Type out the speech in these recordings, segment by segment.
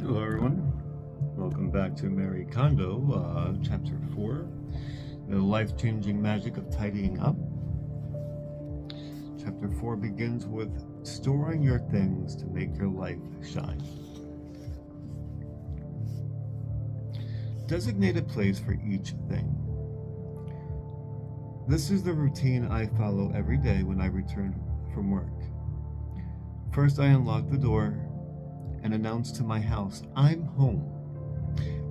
Hello everyone, welcome back to Marie Kondo, chapter 4, the life-changing magic of tidying up. Chapter 4 begins with storing your things to make your life shine. Designate a place for each thing. This is the routine I follow every day when I return from work. First, I unlock the door and announce to my house, I'm home.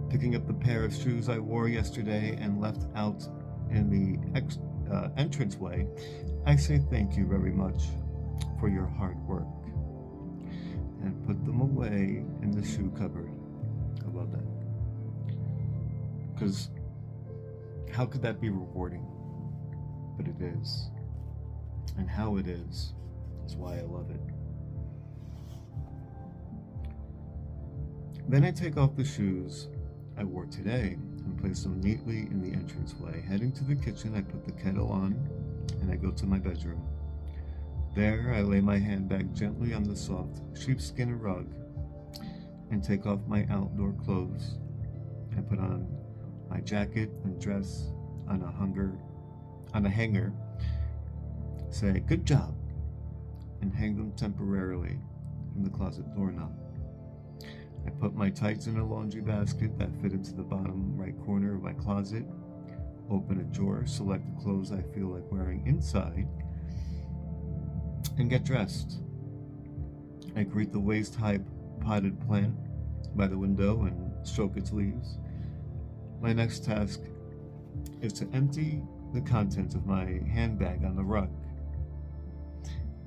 Picking up the pair of shoes I wore yesterday and left out in the entranceway, I say thank you very much for your hard work and put them away in the shoe cupboard. How about that? Because how could that be rewarding? But it is. And how it is why I love it. Then I take off the shoes I wore today and place them neatly in the entranceway. Heading to the kitchen, I put the kettle on and I go to my bedroom. There, I lay my handbag gently on the soft sheepskin rug and take off my outdoor clothes. I put on my jacket and dress on a hanger, say, good job, and hang them temporarily from the closet doorknob. I put my tights in a laundry basket that fit into the bottom right corner of my closet, open a drawer, select the clothes I feel like wearing inside, and get dressed. I greet the waist-high potted plant by the window and stroke its leaves. My next task is to empty the contents of my handbag on the rug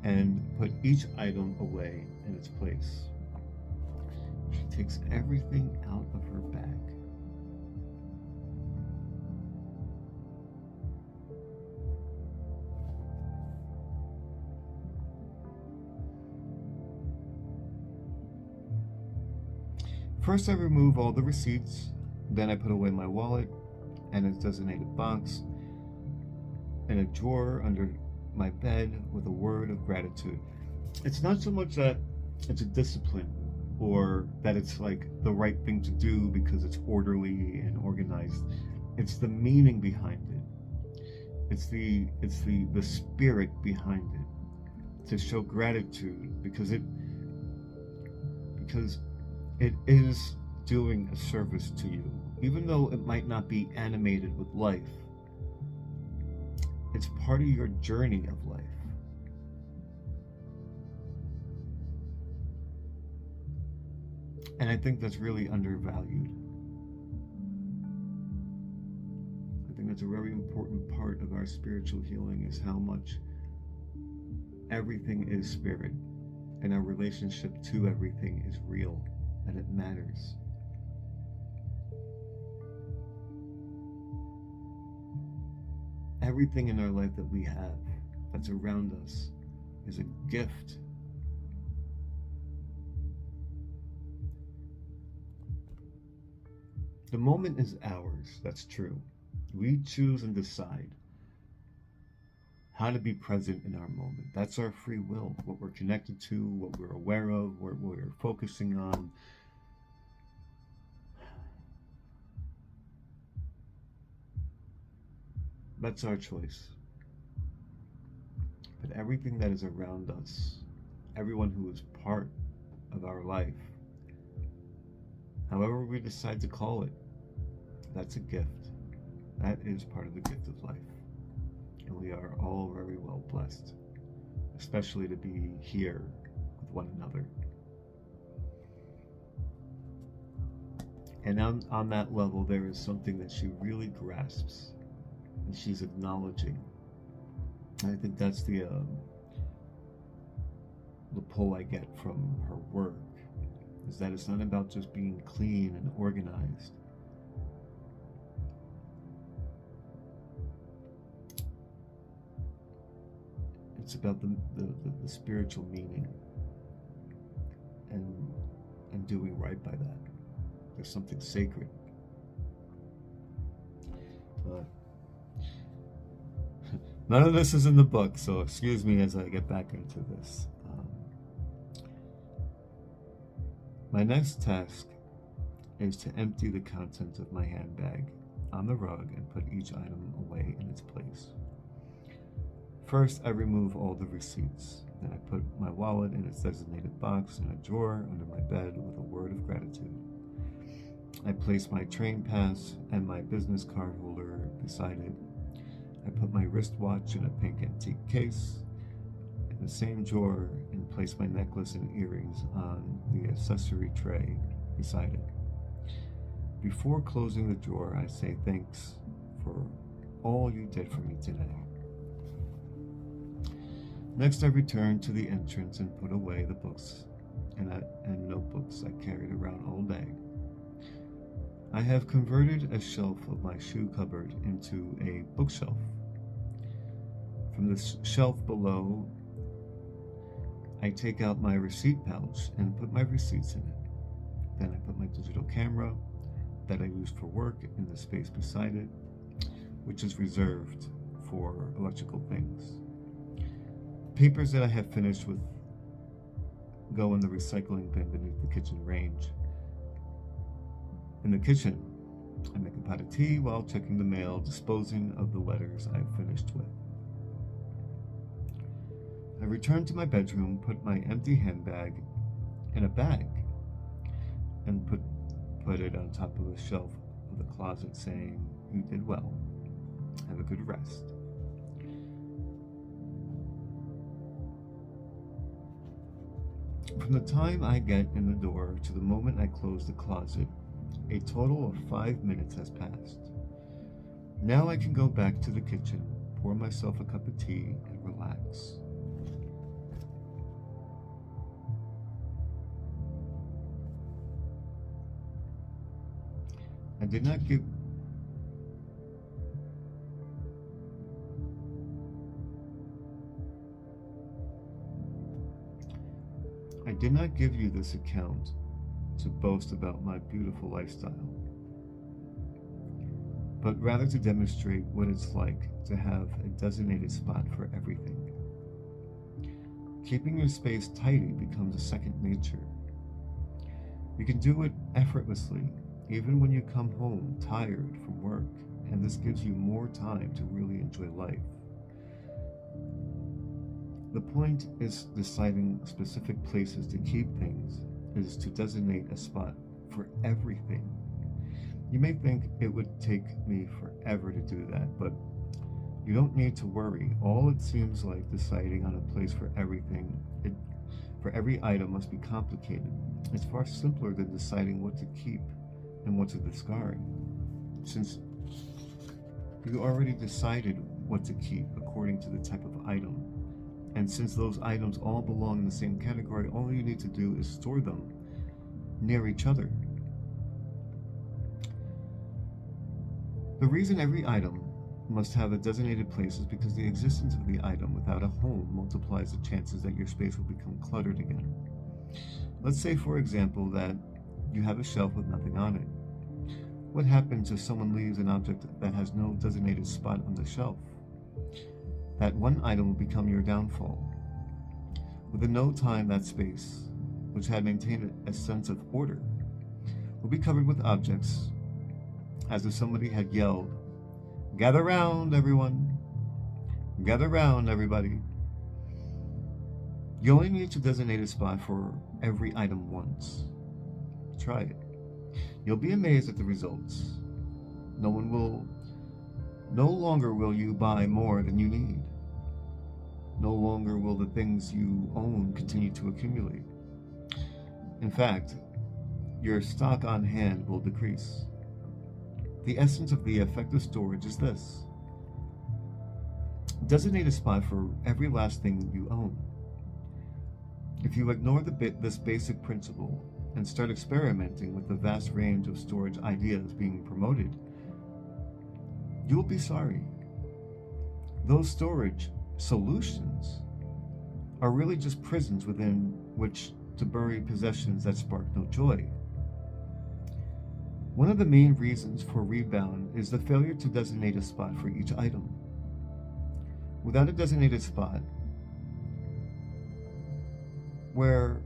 and put each item away in its place. She takes everything out of her bag. First, I remove all the receipts, then I put away my wallet and its designated box in a drawer under my bed with a word of gratitude. It's not so much that it's a discipline or that it's like the right thing to do because it's orderly and organized. It's the meaning behind it. It's the spirit behind it, to show gratitude because it is doing a service to you, even though it might not be animated with life. It's part of your journey of life. And I think that's really undervalued. I think that's a very important part of our spiritual healing, is how much everything is spirit and our relationship to everything is real and it matters. Everything in our life that we have, that's around us, is a gift. The moment is ours, that's true. We choose and decide how to be present in our moment. That's our free will, what we're connected to, what we're aware of, what we're focusing on. That's our choice. But everything that is around us, everyone who is part of our life, however we decide to call it, that's a gift. That is part of the gift of life. And we are all very well blessed, especially to be here with one another. And on that level, there is something that she really grasps, and she's acknowledging. And I think that's the pull I get from her work, is that it's not about just being clean and organized. It's about the spiritual meaning and doing right by that. There's something sacred. But none of this is in the book, so excuse me as I get back into this. My next task is to empty the contents of my handbag on the rug and put each item away in its place. First, I remove all the receipts. Then I put my wallet in its designated box in a drawer under my bed with a word of gratitude. I place my train pass and my business card holder beside it. I put my wristwatch in a pink antique case in the same drawer and place my necklace and earrings on the accessory tray beside it. Before closing the drawer, I say thanks for all you did for me today. Next, I return to the entrance and put away the books and notebooks I carried around all day. I have converted a shelf of my shoe cupboard into a bookshelf. From the shelf below, I take out my receipt pouch and put my receipts in it. Then I put my digital camera that I use for work in the space beside it, which is reserved for electrical things. Papers that I have finished with go in the recycling bin beneath the kitchen range. In the kitchen, I make a pot of tea while checking the mail, disposing of the letters I've finished with. I return to my bedroom, put my empty handbag in a bag, and put it on top of the shelf of the closet, saying, "You did well. Have a good rest." From the time I get in the door to the moment I close the closet, a total of 5 minutes has passed. Now I can go back to the kitchen, pour myself a cup of tea, and relax. I did not give you this account to boast about my beautiful lifestyle, but rather to demonstrate what it's like to have a designated spot for everything. Keeping your space tidy becomes a second nature. You can do it effortlessly, even when you come home tired from work, and this gives you more time to really enjoy life. The point is deciding specific places to keep things is to designate a spot for everything. You may think it would take me forever to do that, but you don't need to worry. All it seems like deciding on a place for everything, for every item must be complicated. It's far simpler than deciding what to keep and what to discard, since you already decided what to keep according to the type of item. And since those items all belong in the same category, all you need to do is store them near each other. The reason every item must have a designated place is because the existence of the item without a home multiplies the chances that your space will become cluttered again. Let's say, for example, that you have a shelf with nothing on it. What happens if someone leaves an object that has no designated spot on the shelf? That one item will become your downfall. Within no time, that space, which had maintained a sense of order, will be covered with objects, as if somebody had yelled, "Gather round, everyone! Gather round, everybody!" You only need to designate a spot for every item once. Try it. You'll be amazed at the results. No longer will you buy more than you need. No longer will the things you own continue to accumulate. In fact, your stock on hand will decrease. The essence of the effective storage is this: designate a spot for every last thing you own. If you ignore this basic principle and start experimenting with the vast range of storage ideas being promoted, you will be sorry. Those storage solutions are really just prisons within which to bury possessions that spark no joy. One of the main reasons for rebound is the failure to designate a spot for each item. Without a designated spot, where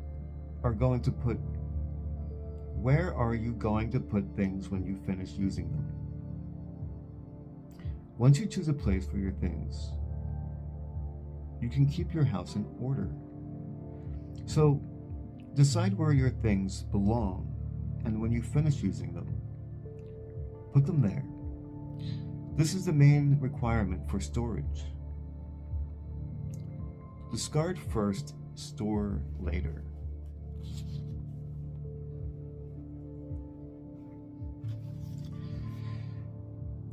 are going to put Where are you going to put things when you finish using them? Once you choose a place for your things, you can keep your house in order. So decide where your things belong, and when you finish using them, put them there. This is the main requirement for storage. Discard first, store later.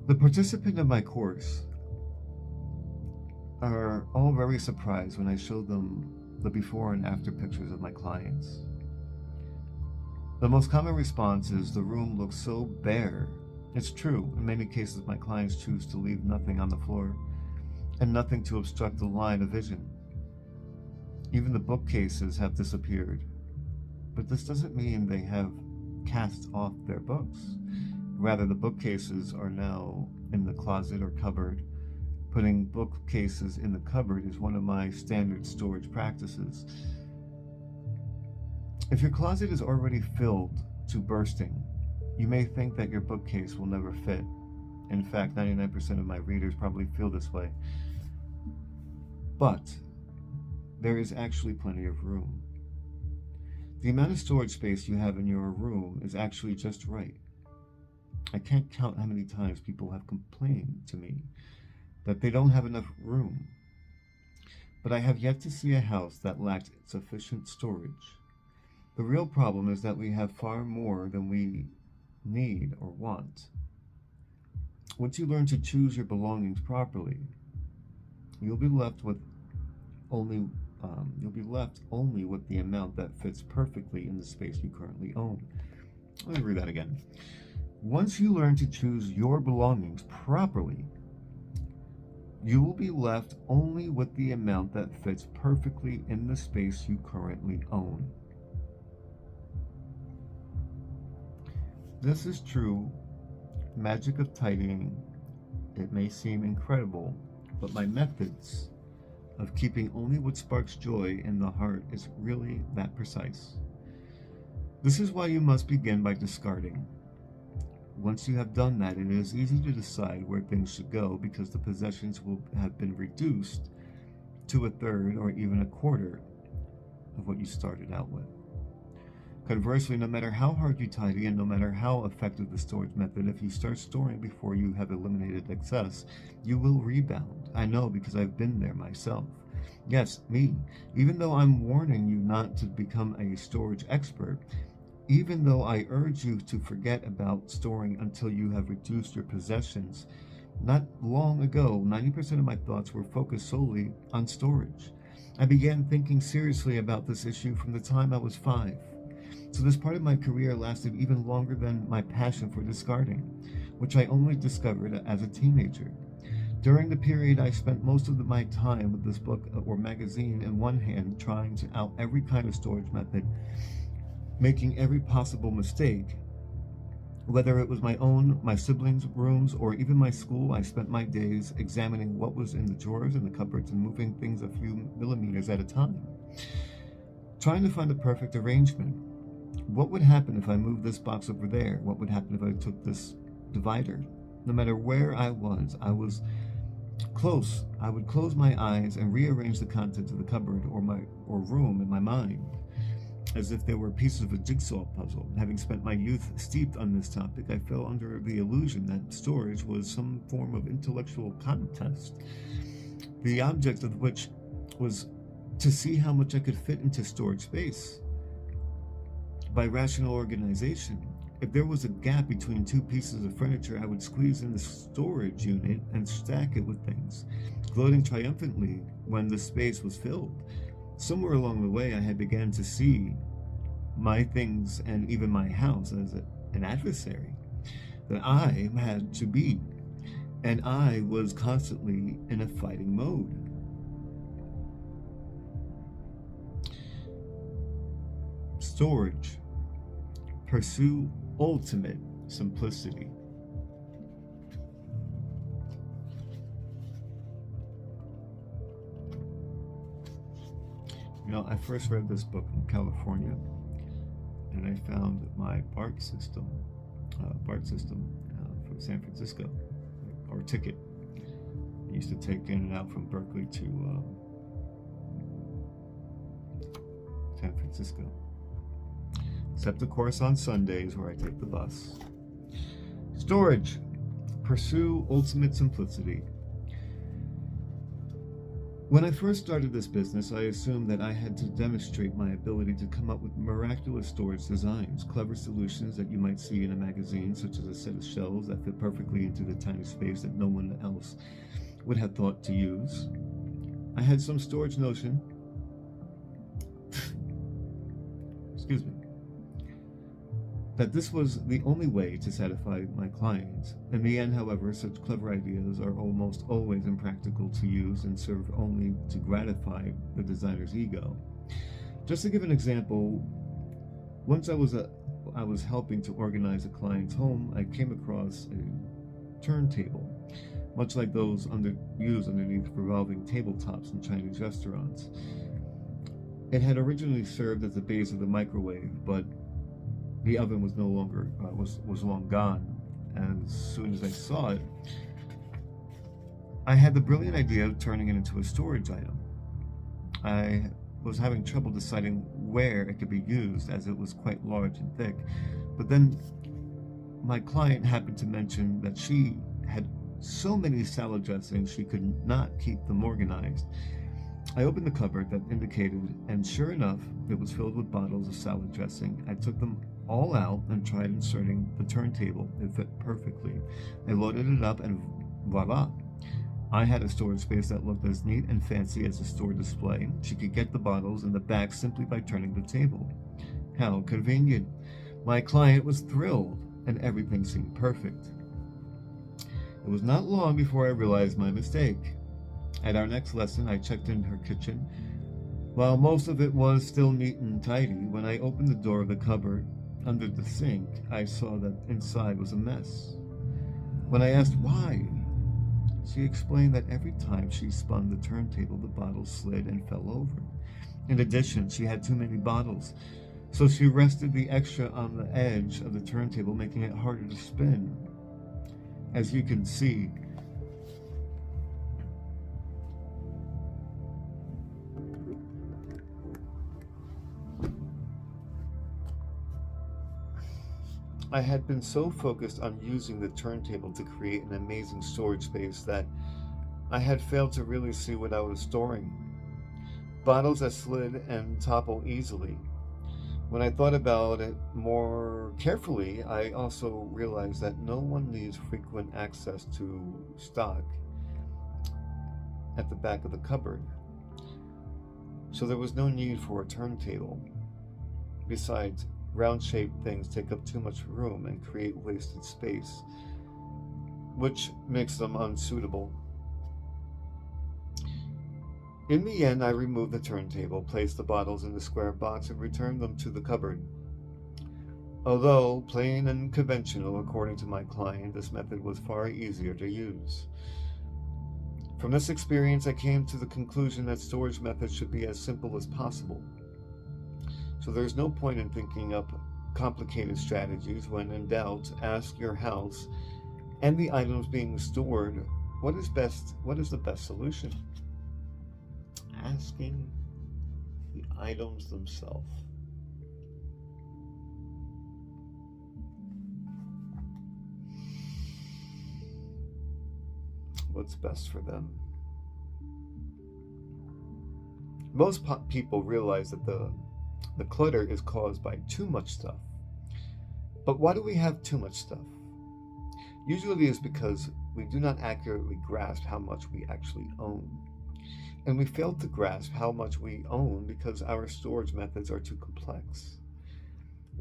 The participants of my course are all very surprised when I show them the before and after pictures of my clients. The most common response is, the room looks so bare. It's true, in many cases my clients choose to leave nothing on the floor and nothing to obstruct the line of vision. Even the bookcases have disappeared, but this doesn't mean they have cast off their books. Rather, the bookcases are now in the closet or cupboard. Putting bookcases in the cupboard is one of my standard storage practices. If your closet is already filled to bursting, you may think that your bookcase will never fit. In fact, 99% of my readers probably feel this way. But there is actually plenty of room. The amount of storage space you have in your room is actually just right. I can't count how many times people have complained to me that they don't have enough room. But I have yet to see a house that lacked sufficient storage. The real problem is that we have far more than we need or want. Once you learn to choose your belongings properly, you'll be left only with the amount that fits perfectly in the space you currently own. Let me read that again. Once you learn to choose your belongings properly, you will be left only with the amount that fits perfectly in the space you currently own. This is true magic of tidying. It may seem incredible, but my methods of keeping only what sparks joy in the heart is really that precise. This is why you must begin by discarding. Once you have done that, it is easy to decide where things should go, because the possessions will have been reduced to a third or even a quarter of what you started out with. Conversely, no matter how hard you tidy and no matter how effective the storage method, if you start storing before you have eliminated excess, you will rebound. I know, because I've been there myself. Yes, me. Even though I'm warning you not to become a storage expert, even though I urge you to forget about storing until you have reduced your possessions, not long ago, 90% of my thoughts were focused solely on storage. I began thinking seriously about this issue from the time I was 5. So this part of my career lasted even longer than my passion for discarding, which I only discovered as a teenager. During the period, I spent most of my time with this book or magazine in one hand, trying out every kind of storage method, making every possible mistake. Whether it was my own, my siblings' rooms, or even my school, I spent my days examining what was in the drawers and the cupboards and moving things a few millimeters at a time, trying to find the perfect arrangement. What would happen if I moved this box over there? What would happen if I took this divider? No matter where I was close. I would close my eyes and rearrange the contents of the cupboard or room in my mind, as if they were pieces of a jigsaw puzzle. Having spent my youth steeped on this topic, I fell under the illusion that storage was some form of intellectual contest, the object of which was to see how much I could fit into storage space. By rational organization, if there was a gap between two pieces of furniture, I would squeeze in the storage unit and stack it with things, gloating triumphantly when the space was filled. Somewhere along the way, I had begun to see my things and even my house as an adversary that I had to beat, and I was constantly in a fighting mode. Storage. Pursue ultimate simplicity. I first read this book in California, and I found my BART system, from San Francisco, or ticket. I used to take in and out from Berkeley to San Francisco. Except, of course, on Sundays where I take the bus. Storage. Pursue ultimate simplicity. When I first started this business, I assumed that I had to demonstrate my ability to come up with miraculous storage designs, clever solutions that you might see in a magazine, such as a set of shelves that fit perfectly into the tiny space that no one else would have thought to use. I had some storage notion, excuse me, that this was the only way to satisfy my clients. In the end, however, such clever ideas are almost always impractical to use and serve only to gratify the designer's ego. Just to give an example, once I was helping to organize a client's home, I came across a turntable, much like those used underneath revolving tabletops in Chinese restaurants. It had originally served as the base of the microwave, but the oven was no longer was long gone, and as soon as I saw it, I had the brilliant idea of turning it into a storage item. I was having trouble deciding where it could be used, as it was quite large and thick, but then my client happened to mention that she had so many salad dressings she could not keep them organized. I opened the cupboard that indicated, and sure enough, it was filled with bottles of salad dressing. I took them all out and tried inserting the turntable. It fit perfectly. I loaded it up and voila! I had a storage space that looked as neat and fancy as a store display. She could get the bottles in the back simply by turning the table. How convenient! My client was thrilled, and everything seemed perfect. It was not long before I realized my mistake. At our next lesson, I checked in her kitchen. While most of it was still neat and tidy, when I opened the door of the cupboard under the sink, I saw that inside was a mess. When I asked why, she explained that every time she spun the turntable, the bottles slid and fell over. In addition, she had too many bottles, so she rested the extra on the edge of the turntable, making it harder to spin. As you can see, I had been so focused on using the turntable to create an amazing storage space that I had failed to really see what I was storing. Bottles that slid and topple easily. When I thought about it more carefully, I also realized that no one needs frequent access to stock at the back of the cupboard, so there was no need for a turntable. Besides, round-shaped things take up too much room and create wasted space, which makes them unsuitable. In the end, I removed the turntable, placed the bottles in the square box, and returned them to the cupboard. Although plain and conventional, according to my client, this method was far easier to use. From this experience, I came to the conclusion that storage methods should be as simple as possible. So there's no point in thinking up complicated strategies. When in doubt, ask your house and the items being stored, what is the best solution? Asking the items themselves. What's best for them? Most people realize that the clutter is caused by too much stuff. But why do we have too much stuff? Usually it's because we do not accurately grasp how much we actually own. And we fail to grasp how much we own because our storage methods are too complex.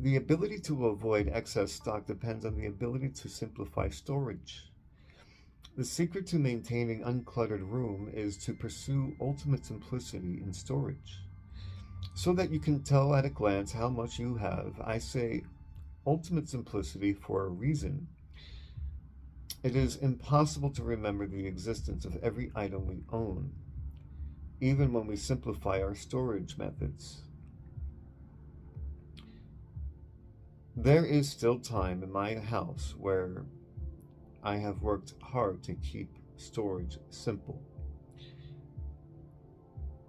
The ability to avoid excess stock depends on the ability to simplify storage. The secret to maintaining uncluttered room is to pursue ultimate simplicity in storage, so that you can tell at a glance how much you have. I say ultimate simplicity for a reason. It is impossible to remember the existence of every item we own, even when we simplify our storage methods. There is still time in my house where I have worked hard to keep storage simple.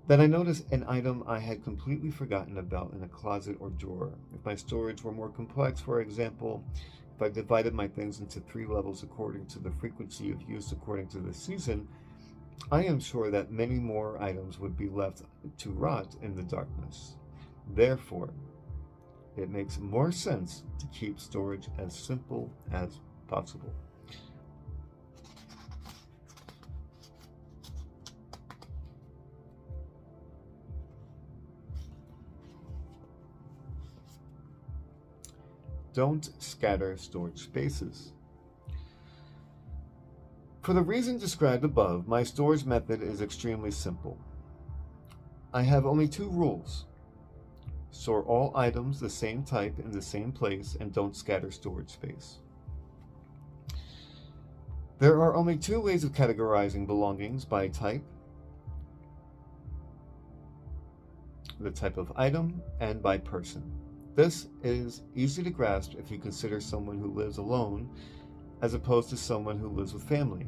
Then I noticed an item I had completely forgotten about in a closet or drawer. If my storage were more complex, for example, if I divided my things into 3 levels according to the frequency of use according to the season, I am sure that many more items would be left to rot in the darkness. Therefore, it makes more sense to keep storage as simple as possible. Don't scatter storage spaces. For the reason described above, my storage method is extremely simple. I have only 2 rules. Store all items the same type in the same place and don't scatter storage space. There are only 2 ways of categorizing belongings: by type, the type of item, and by person. This is easy to grasp if you consider someone who lives alone as opposed to someone who lives with family.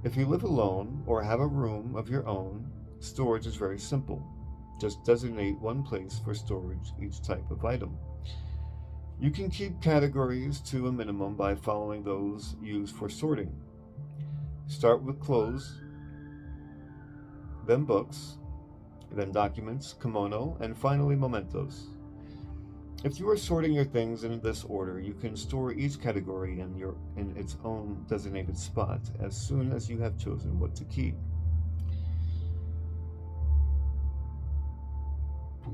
If you live alone or have a room of your own, storage is very simple. Just designate one place for storage each type of item. You can keep categories to a minimum by following those used for sorting. Start with clothes, then books, then documents, kimono, and finally mementos. If you are sorting your things in this order, you can store each category in its own designated spot as soon as you have chosen what to keep.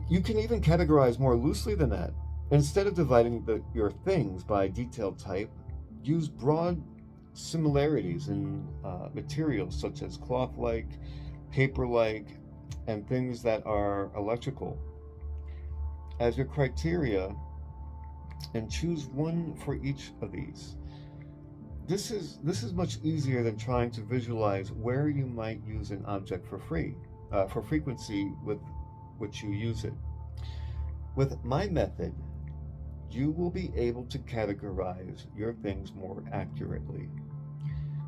You can even categorize more loosely than that. Instead of dividing your things by detailed type, use broad similarities in materials such as cloth-like, paper-like, and things that are electrical as your criteria, and choose one for each of these. This is much easier than trying to visualize where you might use an object for frequency with which you use it. With my method, you will be able to categorize your things more accurately.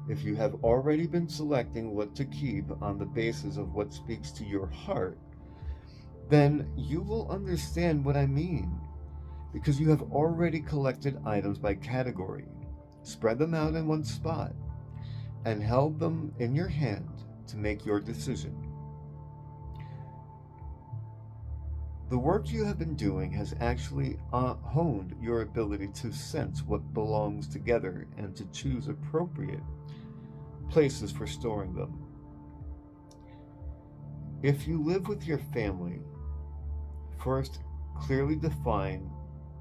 If you have already been selecting what to keep on the basis of what speaks to your heart, then you will understand what I mean, because you have already collected items by category, spread them out in one spot, and held them in your hand to make your decision. The work you have been doing has actually honed your ability to sense what belongs together and to choose appropriate places for storing them. If you live with your family, first clearly define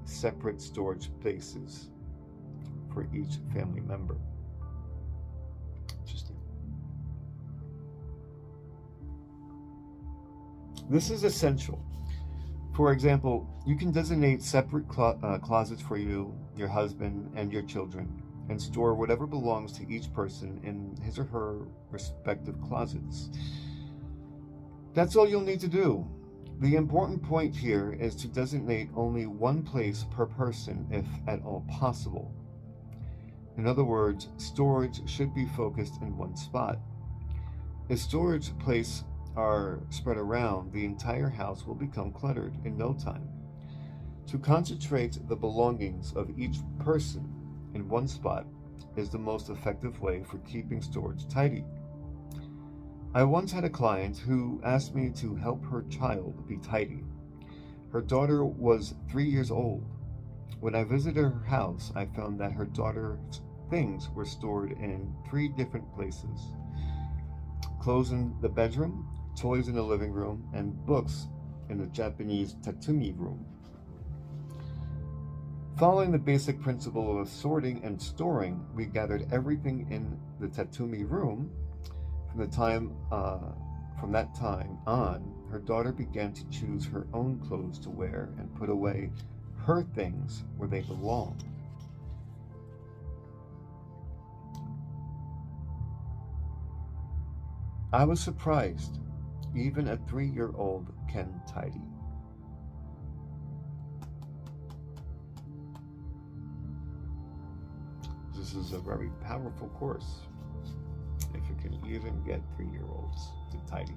separate storage spaces for each family member. Interesting. This is essential. For example, you can designate separate closets for you, your husband, and your children, and store whatever belongs to each person in his or her respective closets. That's all you'll need to do. The important point here is to designate only one place per person if at all possible. In other words, storage should be focused in one spot. If storage places are spread around, the entire house will become cluttered in no time. To concentrate the belongings of each person in one spot is the most effective way for keeping storage tidy. I once had a client who asked me to help her child be tidy. Her daughter was 3 years old. When I visited her house, I found that her daughter's things were stored in 3 different places: clothes in the bedroom, toys in the living room, and books in the Japanese tatami room. Following the basic principle of sorting and storing, we gathered everything in the tatami room. From that time on, her daughter began to choose her own clothes to wear and put away her things where they belonged. I was surprised. Even a 3-year-old can tidy. This is a very powerful course, if you can even get 3-year-olds to tidy.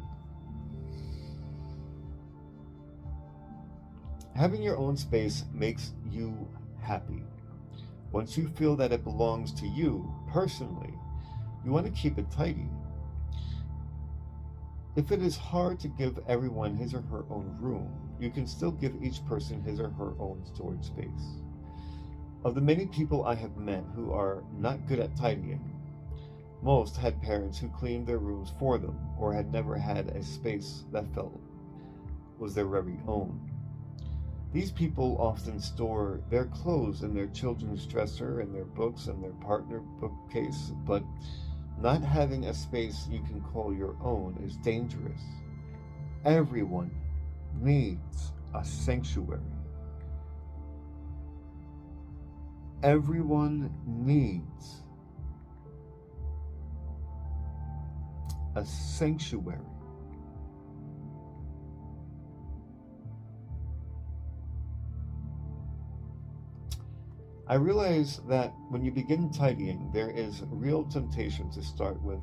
Having your own space makes you happy. Once you feel that it belongs to you personally, you want to keep it tidy. If it is hard to give everyone his or her own room, you can still give each person his or her own storage space. Of the many people I have met who are not good at tidying, most had parents who cleaned their rooms for them or had never had a space that felt was their very own. These people often store their clothes in their children's dresser and their books in their partner bookcase, but not having a space you can call your own is dangerous. Everyone needs a sanctuary. Everyone needs a sanctuary. I realize that when you begin tidying, there is real temptation to start with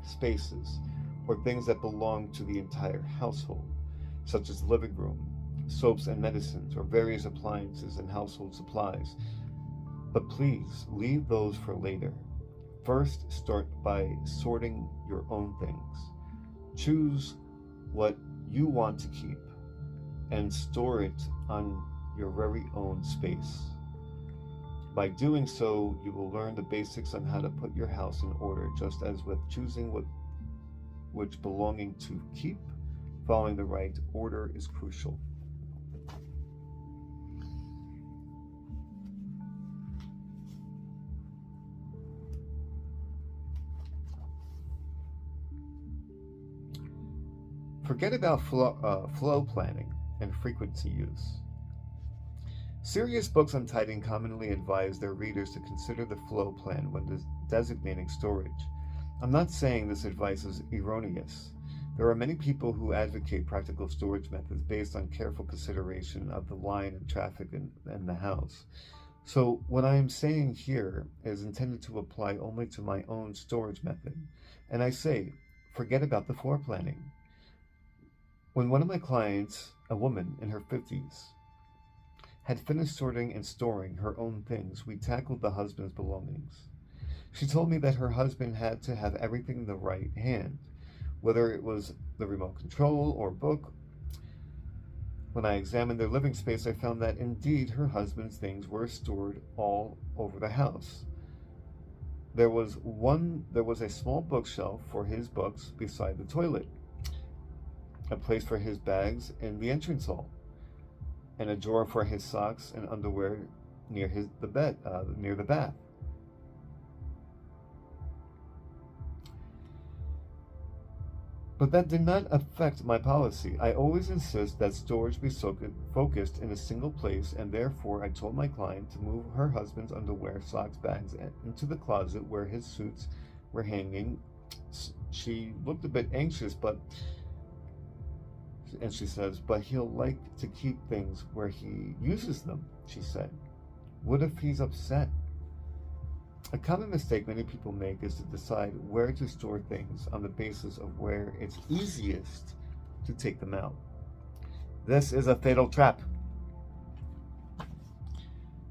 spaces or things that belong to the entire household, such as the living room, soaps and medicines, or various appliances and household supplies. But please leave those for later. First, start by sorting your own things. Choose what you want to keep and store it on your very own space. By doing so, you will learn the basics on how to put your house in order, just as with choosing which belonging to keep. Following the right order is crucial. Forget about flow planning and frequency use. Serious books on tidying commonly advise their readers to consider the flow plan when designating storage. I'm not saying this advice is erroneous. There are many people who advocate practical storage methods based on careful consideration of the line and traffic in the house. So what I am saying here is intended to apply only to my own storage method. And I say, forget about the floor planning. When one of my clients, a woman in her 50s, had finished sorting and storing her own things, we tackled the husband's belongings. She told me that her husband had to have everything in the right hand, whether it was the remote control or book. When I examined their living space, I found that indeed her husband's things were stored all over the house. There was a small bookshelf for his books beside the toilet, a place for his bags in the entrance hall, and a drawer for his socks and underwear near the bath. But that did not affect my policy. I always insist that storage be focused in a single place, and therefore I told my client to move her husband's underwear, socks, bags into the closet where his suits were hanging. She looked a bit anxious, and she says, but he'll like to keep things where he uses them, she said. What if he's upset? A common mistake many people make is to decide where to store things on the basis of where it's easiest to take them out. This is a fatal trap.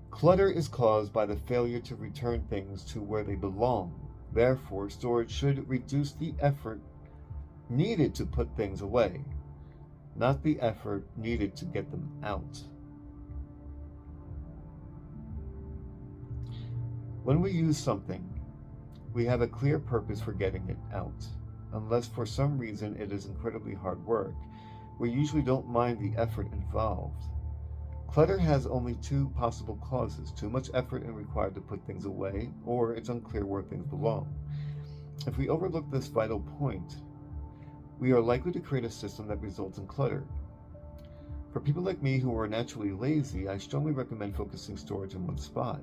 Clutter is caused by the failure to return things to where they belong. Therefore, storage should reduce the effort needed to put things away, not the effort needed to get them out. When we use something, we have a clear purpose for getting it out. Unless for some reason it is incredibly hard work, we usually don't mind the effort involved. Clutter has only two possible causes: too much effort and required to put things away, or it's unclear where things belong. If we overlook this vital point, we are likely to create a system that results in clutter. For people like me who are naturally lazy, I strongly recommend focusing storage in one spot.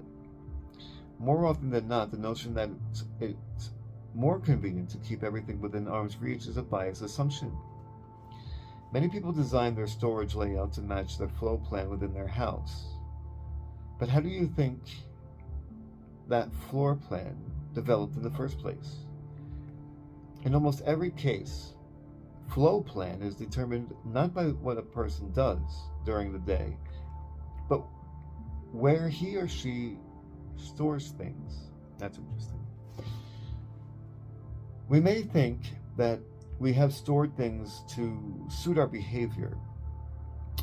More often than not, the notion that it's more convenient to keep everything within arm's reach is a biased assumption. Many people design their storage layout to match their flow plan within their house. But how do you think that floor plan developed in the first place. In almost every case, flow plan is determined not by what a person does during the day, but where he or she stores things. That's interesting. We may think that we have stored things to suit our behavior,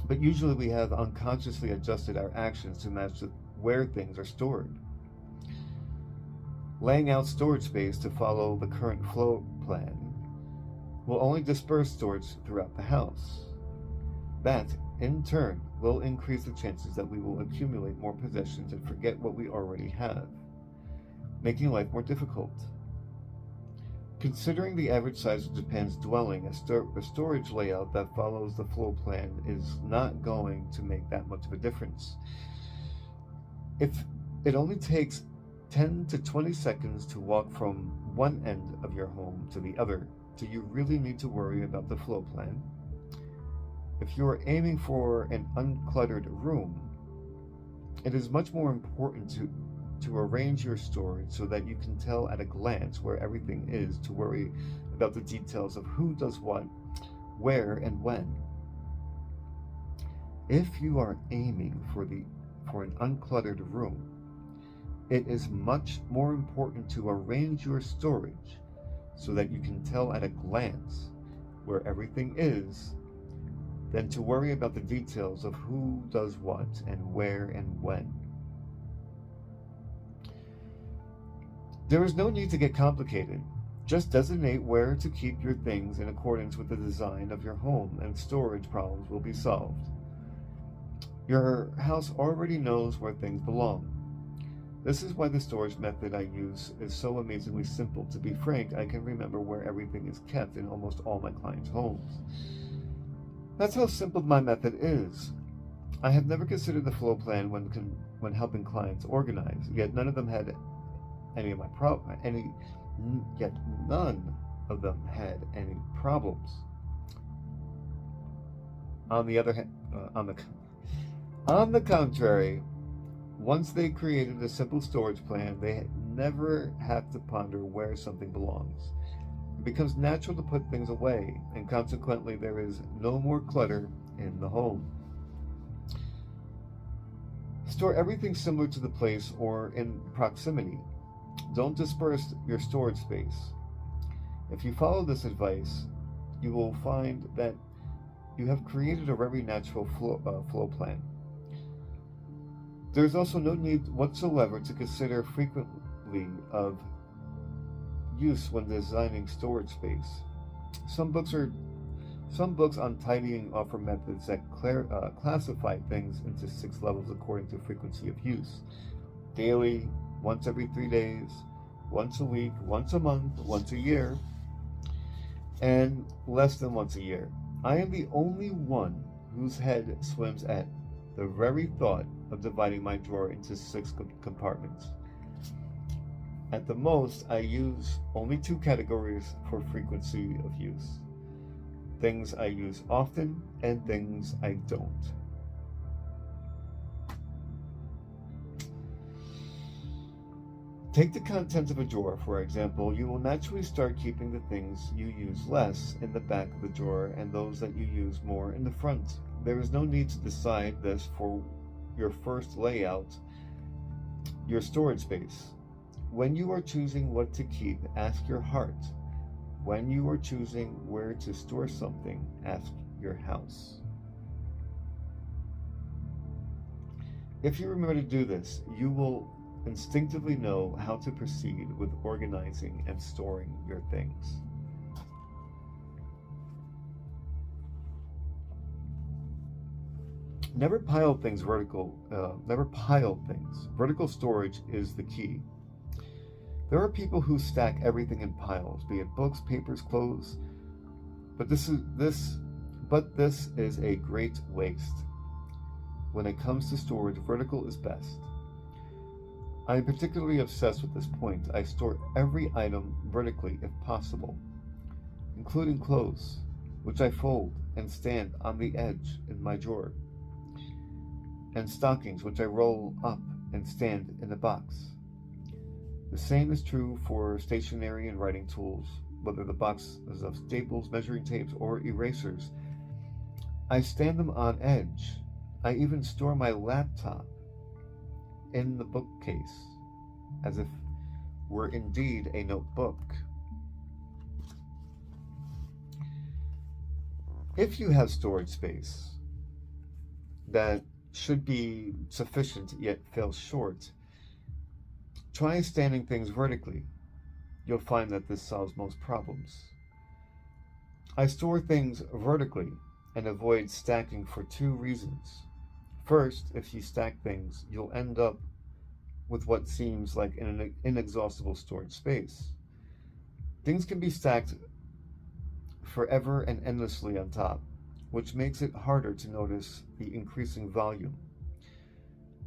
but usually we have unconsciously adjusted our actions to match where things are stored. Laying out storage space to follow the current flow plan will only disperse storage throughout the house. That, in turn, will increase the chances that we will accumulate more possessions and forget what we already have, making life more difficult. Considering the average size of Japan's dwelling, a storage layout that follows the flow plan is not going to make that much of a difference. If it only takes 10 to 20 seconds to walk from one end of your home to the other, do you really need to worry about the flow plan? If you are aiming for an uncluttered room, it is much more important to arrange your storage so that you can tell at a glance where everything is, to worry about the details of who does what, where, and when. If you are aiming for an uncluttered room, it is much more important to arrange your storage so that you can tell at a glance where everything is than to worry about the details of who does what and where and when. There is no need to get complicated. Just designate where to keep your things in accordance with the design of your home, and storage problems will be solved. Your house already knows where things belong. This is why the storage method I use is so amazingly simple. To be frank, I can remember where everything is kept in almost all my clients' homes. That's how simple my method is. I have never considered the flow plan when helping clients organize, yet none of them had any problems. On the other hand, on the contrary, once they created a simple storage plan, they never have to ponder where something belongs. It becomes natural to put things away, and consequently there is no more clutter in the home. Store everything similar to the place or in proximity. Don't disperse your storage space. If you follow this advice, you will find that you have created a very natural flow plan. There is also no need whatsoever to consider frequently of use when designing storage space. Some books on tidying offer methods that classify things into 6 levels according to frequency of use: daily, once every 3 days, once a week, once a month, once a year, and less than once a year. I am the only one whose head swims at the very thought of dividing my drawer into 6 compartments. At the most, I use only 2 categories for frequency of use: things I use often and things I don't. Take the contents of a drawer, for example. You will naturally start keeping the things you use less in the back of the drawer and those that you use more in the front. There is no need to decide this for your first layout, your storage space. When you are choosing what to keep, ask your heart. When you are choosing where to store something, ask your house. If you remember to do this, you will instinctively know how to proceed with organizing and storing your things. Never pile things vertical. Vertical storage is the key. There are people who stack everything in piles, be it books, papers, clothes, but this is a great waste. When it comes to storage, vertical is best. I am particularly obsessed with this point. I store every item vertically if possible, including clothes, which I fold and stand on the edge in my drawer, and stockings, which I roll up and stand in a box. The same is true for stationery and writing tools, whether the box is of staples, measuring tapes, or erasers. I stand them on edge. I even store my laptop in the bookcase as if were indeed a notebook. If you have storage space that should be sufficient yet falls short, try standing things vertically. You'll find that this solves most problems. I store things vertically and avoid stacking for two reasons. First, if you stack things, you'll end up with what seems like an inexhaustible storage space. Things can be stacked forever and endlessly on top, which makes it harder to notice the increasing volume.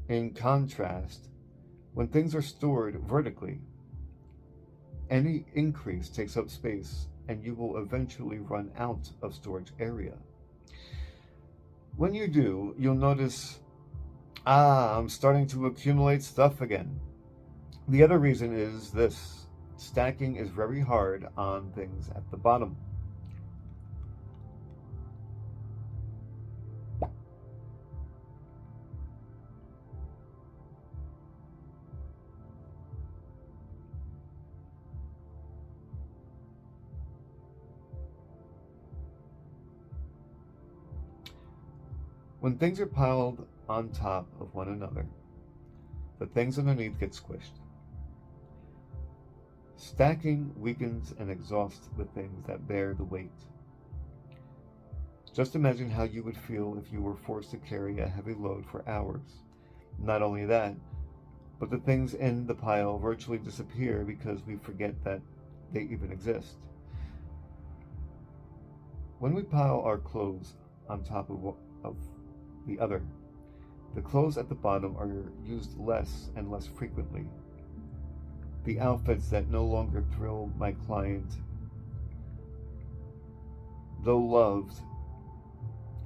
In contrast, when things are stored vertically, any increase takes up space and you will eventually run out of storage area. When you do, you'll notice, I'm starting to accumulate stuff again. The other reason is this: stacking is very hard on things at the bottom. When things are piled on top of one another, the things underneath get squished. Stacking weakens and exhausts the things that bear the weight. Just imagine how you would feel if you were forced to carry a heavy load for hours. Not only that, but the things in the pile virtually disappear because we forget that they even exist. When we pile our clothes on top of the other, the clothes at the bottom are used less and less frequently. The outfits that no longer thrill my client, though loved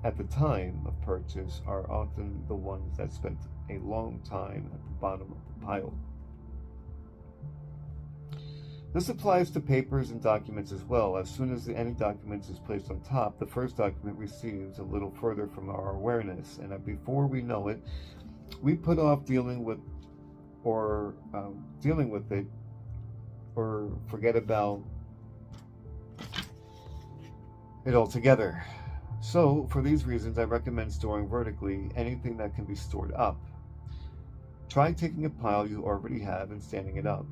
at the time of purchase, are often the ones that spent a long time at the bottom of the pile. This applies to papers and documents as well. As soon as any document is placed on top, the first document receives a little further from our awareness, and before we know it, we put off dealing with it, or forget about it altogether. So, for these reasons, I recommend storing vertically anything that can be stored up. Try taking a pile you already have and standing it up.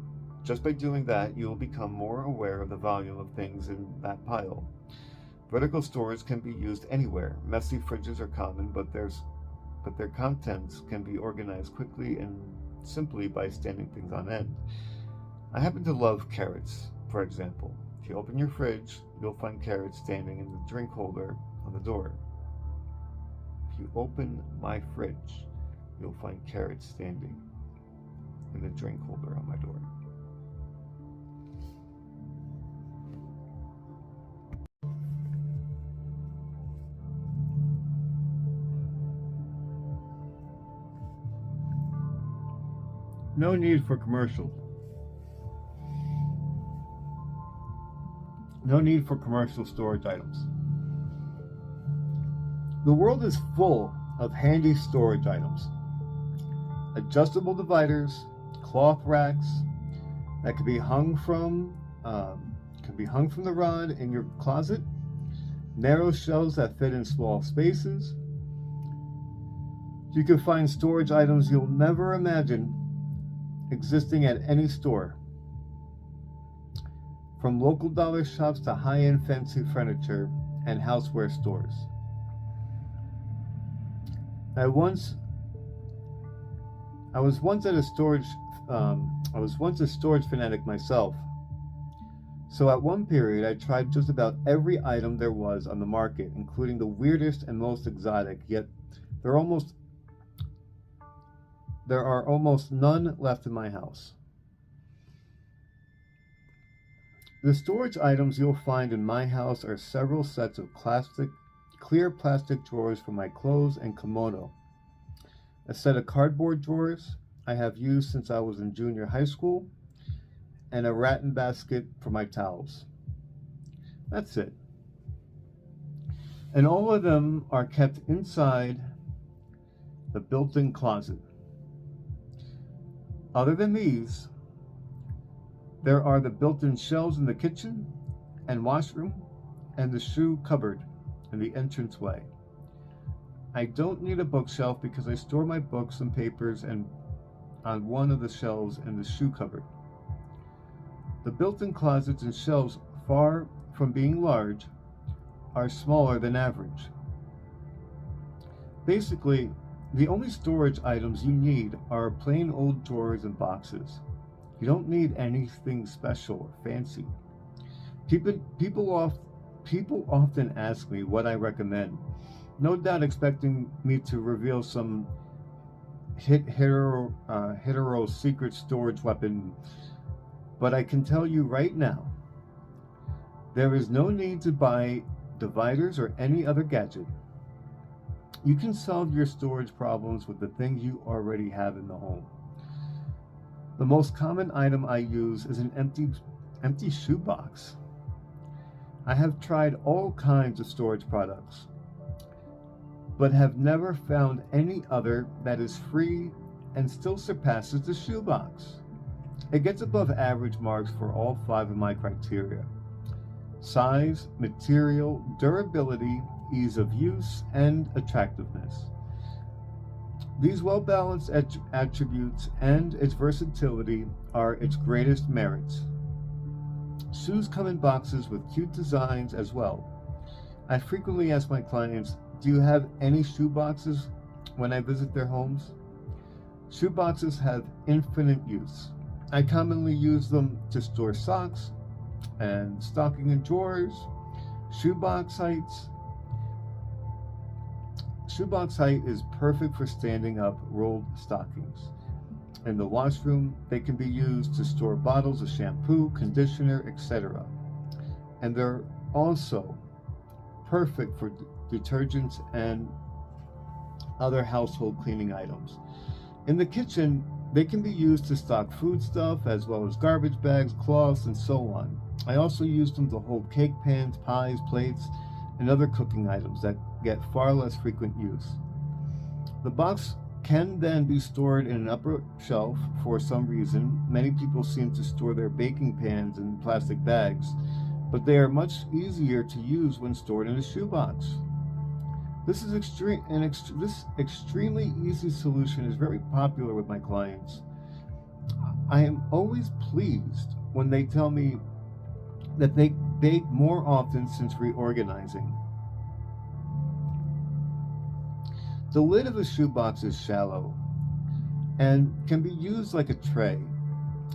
Just by doing that, you will become more aware of the volume of things in that pile. Vertical storage can be used anywhere. Messy fridges are common, but their contents can be organized quickly and simply by standing things on end. I happen to love carrots, for example. If you open your fridge, you'll find carrots standing in the drink holder on the door. If you open my fridge, you'll find carrots standing in the drink holder on my door. No need for commercials. No need for commercial storage items. The world is full of handy storage items. Adjustable dividers, cloth racks that can be hung from the rod in your closet, narrow shelves that fit in small spaces. You can find storage items you'll never imagine existing at any store, from local dollar shops to high-end fancy furniture and houseware stores. I was once a storage fanatic myself. So at one period, I tried just about every item there was on the market, including the weirdest and most exotic, yet there are almost none left in my house. The storage items you'll find in my house are several sets of clear plastic drawers for my clothes and kimono, a set of cardboard drawers I have used since I was in junior high school, and a rattan basket for my towels. That's it. And all of them are kept inside the built-in closet. Other than these, there are the built-in shelves in the kitchen and washroom and the shoe cupboard in the entranceway. I don't need a bookshelf because I store my books and papers on one of the shelves in the shoe cupboard. The built-in closets and shelves, far from being large, are smaller than average. Basically, the only storage items you need are plain old drawers and boxes. You don't need anything special or fancy. People often ask me what I recommend, no doubt expecting me to reveal some hetero secret storage weapon, but I can tell you right now, there is no need to buy dividers or any other gadget. You can solve your storage problems with the things you already have in the home. The most common item I use is an empty shoebox. I have tried all kinds of storage products, but have never found any other that is free and still surpasses the shoebox. It gets above average marks for all 5 of my criteria: size, material, durability, ease of use, and attractiveness. These well-balanced attributes and its versatility are its greatest merits. Shoes come in boxes with cute designs as well. I frequently ask my clients, do you have any shoe boxes when I visit their homes? Shoe boxes have infinite use. I commonly use them to store socks and stocking and drawers, shoebox heights. Shoebox height is perfect for standing up rolled stockings. In the washroom, they can be used to store bottles of shampoo, conditioner, etc. And they're also perfect for detergents and other household cleaning items. In the kitchen, they can be used to stock foodstuff as well as garbage bags, cloths, and so on. I also use them to hold cake pans, pies, plates, and other cooking items that get far less frequent use. The box can then be stored in an upper shelf for some reason. Many people seem to store their baking pans in plastic bags, but they are much easier to use when stored in a shoebox. This extremely easy solution is very popular with my clients. I am always pleased when they tell me that they bake more often since reorganizing. The lid of a shoebox is shallow and can be used like a tray.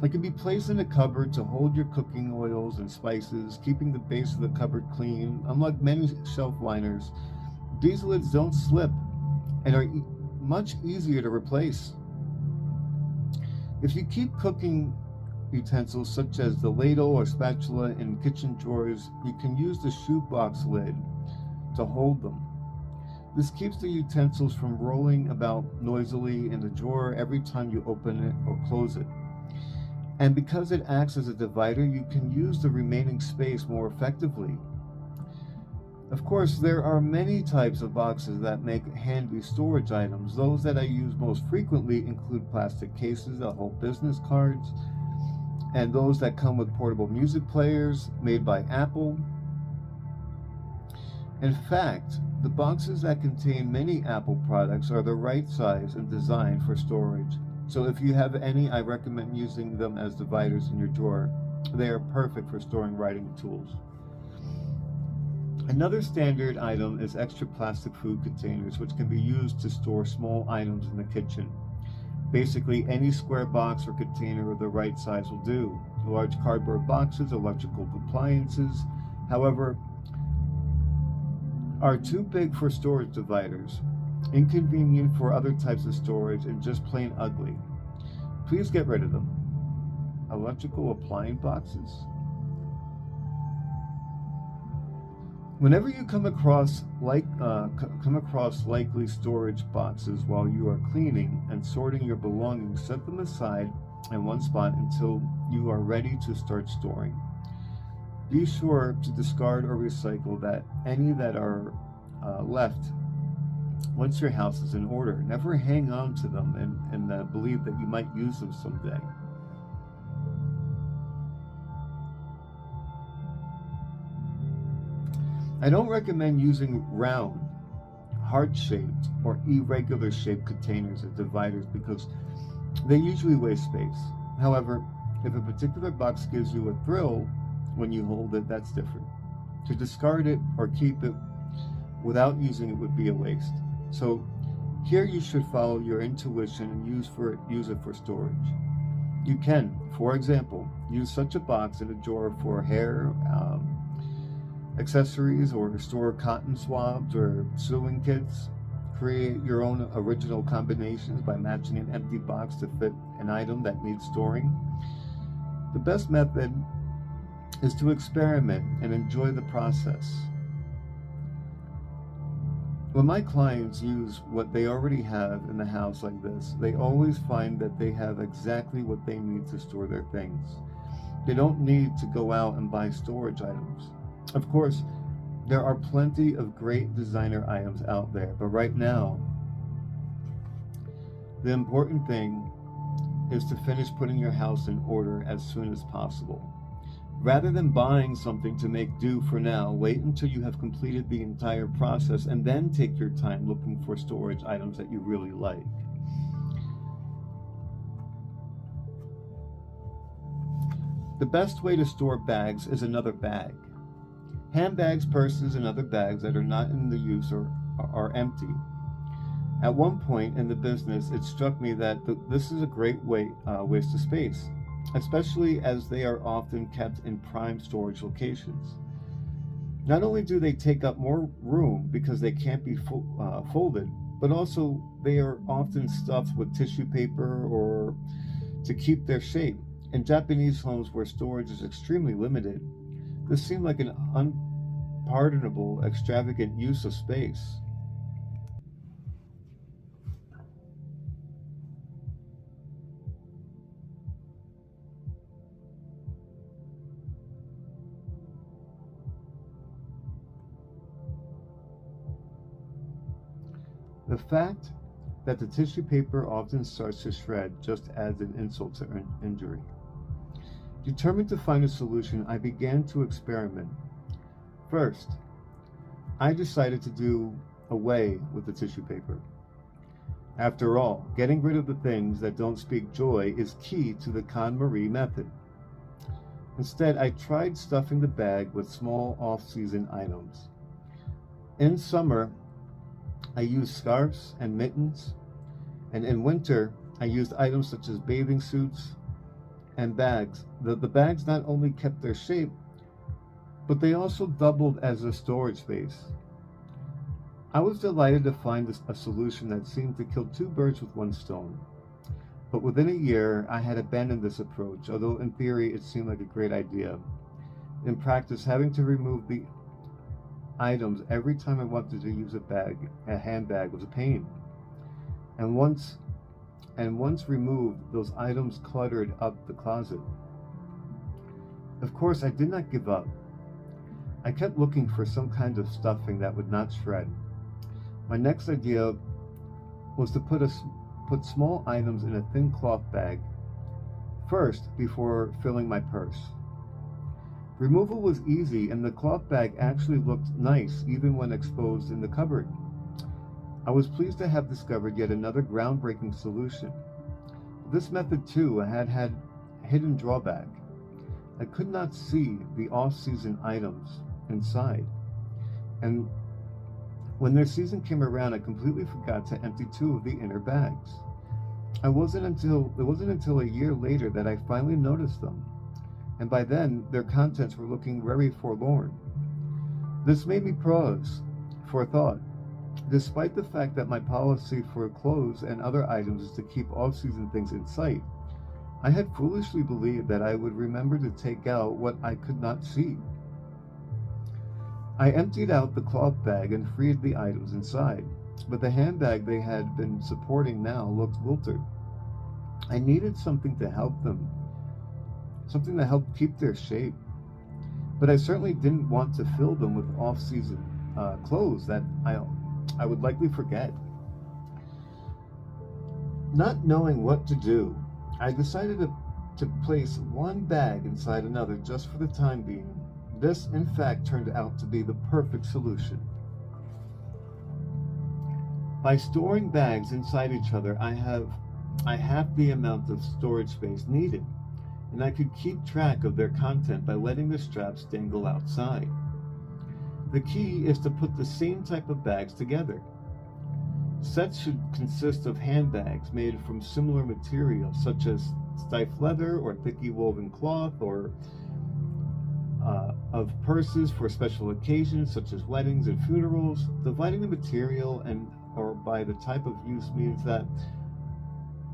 It can be placed in a cupboard to hold your cooking oils and spices, keeping the base of the cupboard clean. Unlike many shelf liners, these lids don't slip and are much easier to replace. If you keep cooking utensils such as the ladle or spatula in kitchen drawers, you can use the shoebox lid to hold them. This keeps the utensils from rolling about noisily in the drawer every time you open it or close it. And because it acts as a divider, you can use the remaining space more effectively. Of course, there are many types of boxes that make handy storage items. Those that I use most frequently include plastic cases that hold business cards, and those that come with portable music players made by Apple. In fact, the boxes that contain many Apple products are the right size and design for storage. So if you have any, I recommend using them as dividers in your drawer. They are perfect for storing writing tools. Another standard item is extra plastic food containers, which can be used to store small items in the kitchen. Basically, any square box or container of the right size will do. Large cardboard boxes, electrical appliances, however, are too big for storage dividers, inconvenient for other types of storage, and just plain ugly. Please get rid of them. Electrical appliance boxes. Whenever you come across likely storage boxes while you are cleaning and sorting your belongings, set them aside in one spot until you are ready to start storing. Be sure to discard or recycle any that are left once your house is in order. Never hang on to them and believe that you might use them someday. I don't recommend using round, heart-shaped, or irregular-shaped containers as dividers because they usually waste space. However, if a particular box gives you a thrill when you hold it, that's different. To discard it or keep it without using it would be a waste. So here you should follow your intuition and use it for storage. You can, for example, use such a box in a drawer for hair, accessories, or store cotton swabs or sewing kits. Create your own original combinations by matching an empty box to fit an item that needs storing. The best method is to experiment and enjoy the process. When my clients use what they already have in the house like this, they always find that they have exactly what they need to store their things. They don't need to go out and buy storage items. Of course, there are plenty of great designer items out there, but right now, the important thing is to finish putting your house in order as soon as possible. Rather than buying something to make do for now, wait until you have completed the entire process and then take your time looking for storage items that you really like. The best way to store bags is another bag. Handbags, purses, and other bags that are not in the use are empty. At one point in the business, it struck me that this is a great waste of space, especially as they are often kept in prime storage locations. Not only do they take up more room because they can't be folded, but also they are often stuffed with tissue paper or to keep their shape. In Japanese homes where storage is extremely limited, this seemed like an unpardonable, extravagant use of space. The fact that the tissue paper often starts to shred just adds an insult to injury. Determined to find a solution, I began to experiment. First, I decided to do away with the tissue paper. After all, getting rid of the things that don't speak joy is key to the KonMari method. Instead, I tried stuffing the bag with small off-season items. In summer, I used scarves and mittens, and in winter, I used items such as bathing suits and bags. The bags not only kept their shape, but they also doubled as a storage space. I was delighted to find a solution that seemed to kill two birds with one stone. But within a year, I had abandoned this approach, although in theory it seemed like a great idea. In practice, having to remove the items every time I wanted to use a handbag was a pain. And once removed, those items cluttered up the closet. Of course, I did not give up. I kept looking for some kind of stuffing that would not shred. My next idea was to put small items in a thin cloth bag first before filling my purse. Removal was easy, and the cloth bag actually looked nice even when exposed in the cupboard. I was pleased to have discovered yet another groundbreaking solution. This method too had hidden drawback. I could not see the off-season items inside, and when their season came around, I completely forgot to empty two of the inner bags. It wasn't until a year later that I finally noticed them, and by then their contents were looking very forlorn. This made me pause for thought. Despite the fact that my policy for clothes and other items is to keep off-season things in sight, I had foolishly believed that I would remember to take out what I could not see. I emptied out the cloth bag and freed the items inside, but the handbag they had been supporting now looked wilted. I needed something to help them, something to help keep their shape. But I certainly didn't want to fill them with off-season clothes that I would likely forget. Not knowing what to do, I decided to place one bag inside another just for the time being. This, in fact, turned out to be the perfect solution. By storing bags inside each other, I have the amount of storage space needed, and I could keep track of their content by letting the straps dangle outside. The key is to put the same type of bags together. Sets should consist of handbags made from similar materials, such as stiff leather or thickly woven cloth, or of purses for special occasions such as weddings and funerals. Dividing the material and or by the type of use means that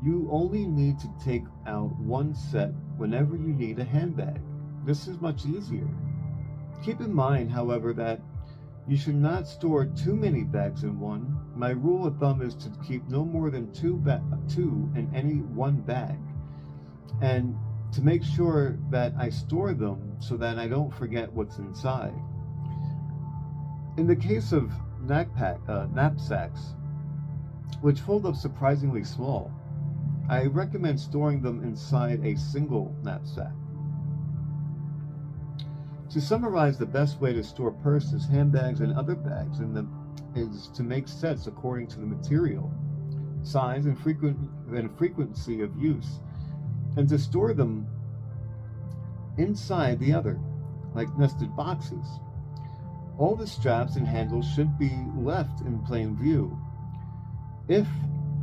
you only need to take out one set whenever you need a handbag. This is much easier. Keep in mind, however, that you should not store too many bags in one. My rule of thumb is to keep no more than two in any one bag, and to make sure that I store them so that I don't forget what's inside. In the case of knapsacks, which fold up surprisingly small, I recommend storing them inside a single knapsack. To summarize, the best way to store purses, handbags, and other bags is to make sets according to the material, size, and frequency of use, and to store them inside the other, like nested boxes. All the straps and handles should be left in plain view. If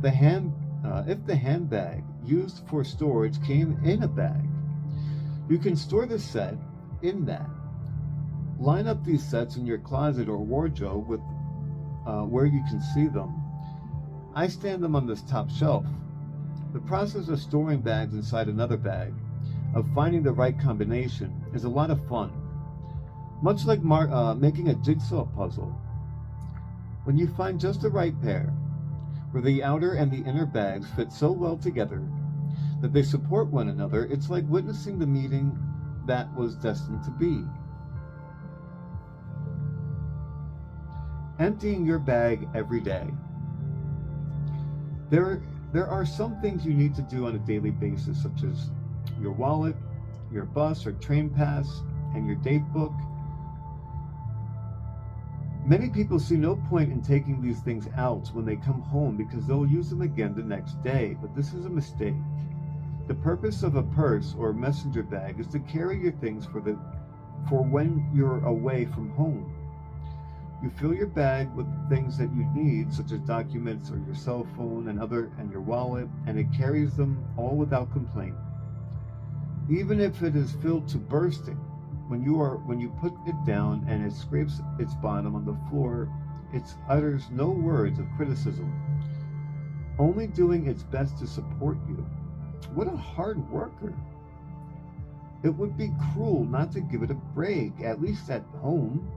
the handbag used for storage came in a bag, you can store the set in that. Line up these sets in your closet or wardrobe with where you can see them. I stand them on this top shelf. The process of storing bags inside another bag, of finding the right combination, is a lot of fun. Much like making a jigsaw puzzle. When you find just the right pair, where the outer and the inner bags fit so well together that they support one another, it's like witnessing the meeting that was destined to be. Emptying your bag every day. There are some things you need to do on a daily basis, such as your wallet, your bus or train pass, and your date book. Many people see no point in taking these things out when they come home because they'll use them again the next day, but this is a mistake. The purpose of a purse or messenger bag is to carry your things for when you're away from home. You fill your bag with things that you need, such as documents or your cell phone and your wallet, and it carries them all without complaint. Even if it is filled to bursting, when you put it down and it scrapes its bottom on the floor, it utters no words of criticism, only doing its best to support you. What a hard worker. It would be cruel not to give it a break, at least at home.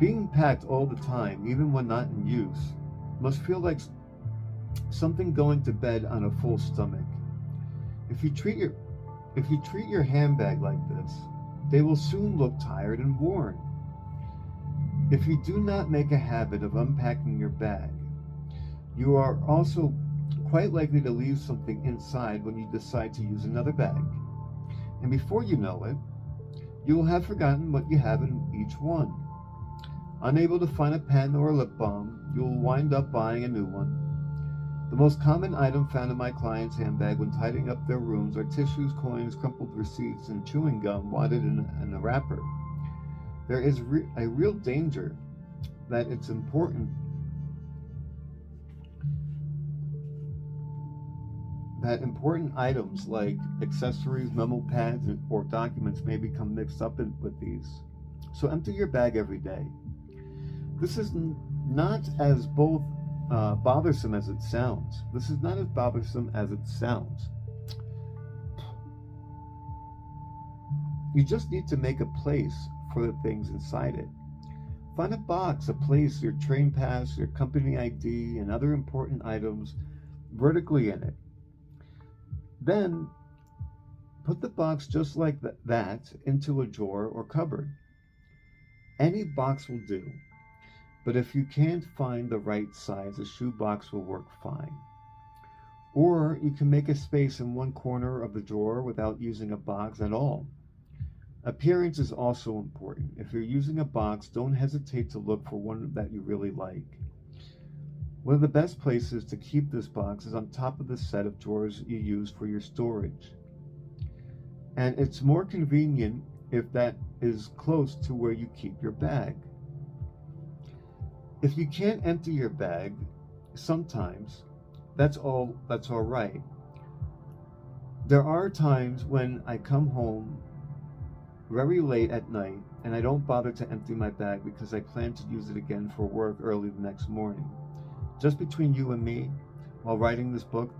Being packed all the time, even when not in use, must feel like something going to bed on a full stomach. If you treat your handbag like this, they will soon look tired and worn. If you do not make a habit of unpacking your bag, you are also quite likely to leave something inside when you decide to use another bag. And before you know it, you will have forgotten what you have in each one. Unable to find a pen or a lip balm, you will wind up buying a new one. The most common item found in my clients' handbag when tidying up their rooms are tissues, coins, crumpled receipts, and chewing gum wadded in a wrapper. There is a real danger that important items like accessories, memo pads, or documents may become mixed up with these. So empty your bag every day. This is not as bothersome as it sounds. You just need to make a place for the things inside it. Find a box, a place, your train pass, your company ID, and other important items vertically in it. Then put the box just like that into a drawer or cupboard. Any box will do, but if you can't find the right size, a shoe box will work fine. Or you can make a space in one corner of the drawer without using a box at all. Appearance is also important. If you're using a box, don't hesitate to look for one that you really like. One of the best places to keep this box is on top of the set of drawers you use for your storage. And it's more convenient if that is close to where you keep your bag. If you can't empty your bag, sometimes that's all right. There are times when I come home very late at night and I don't bother to empty my bag because I plan to use it again for work early the next morning. Just between you and me, while writing this book,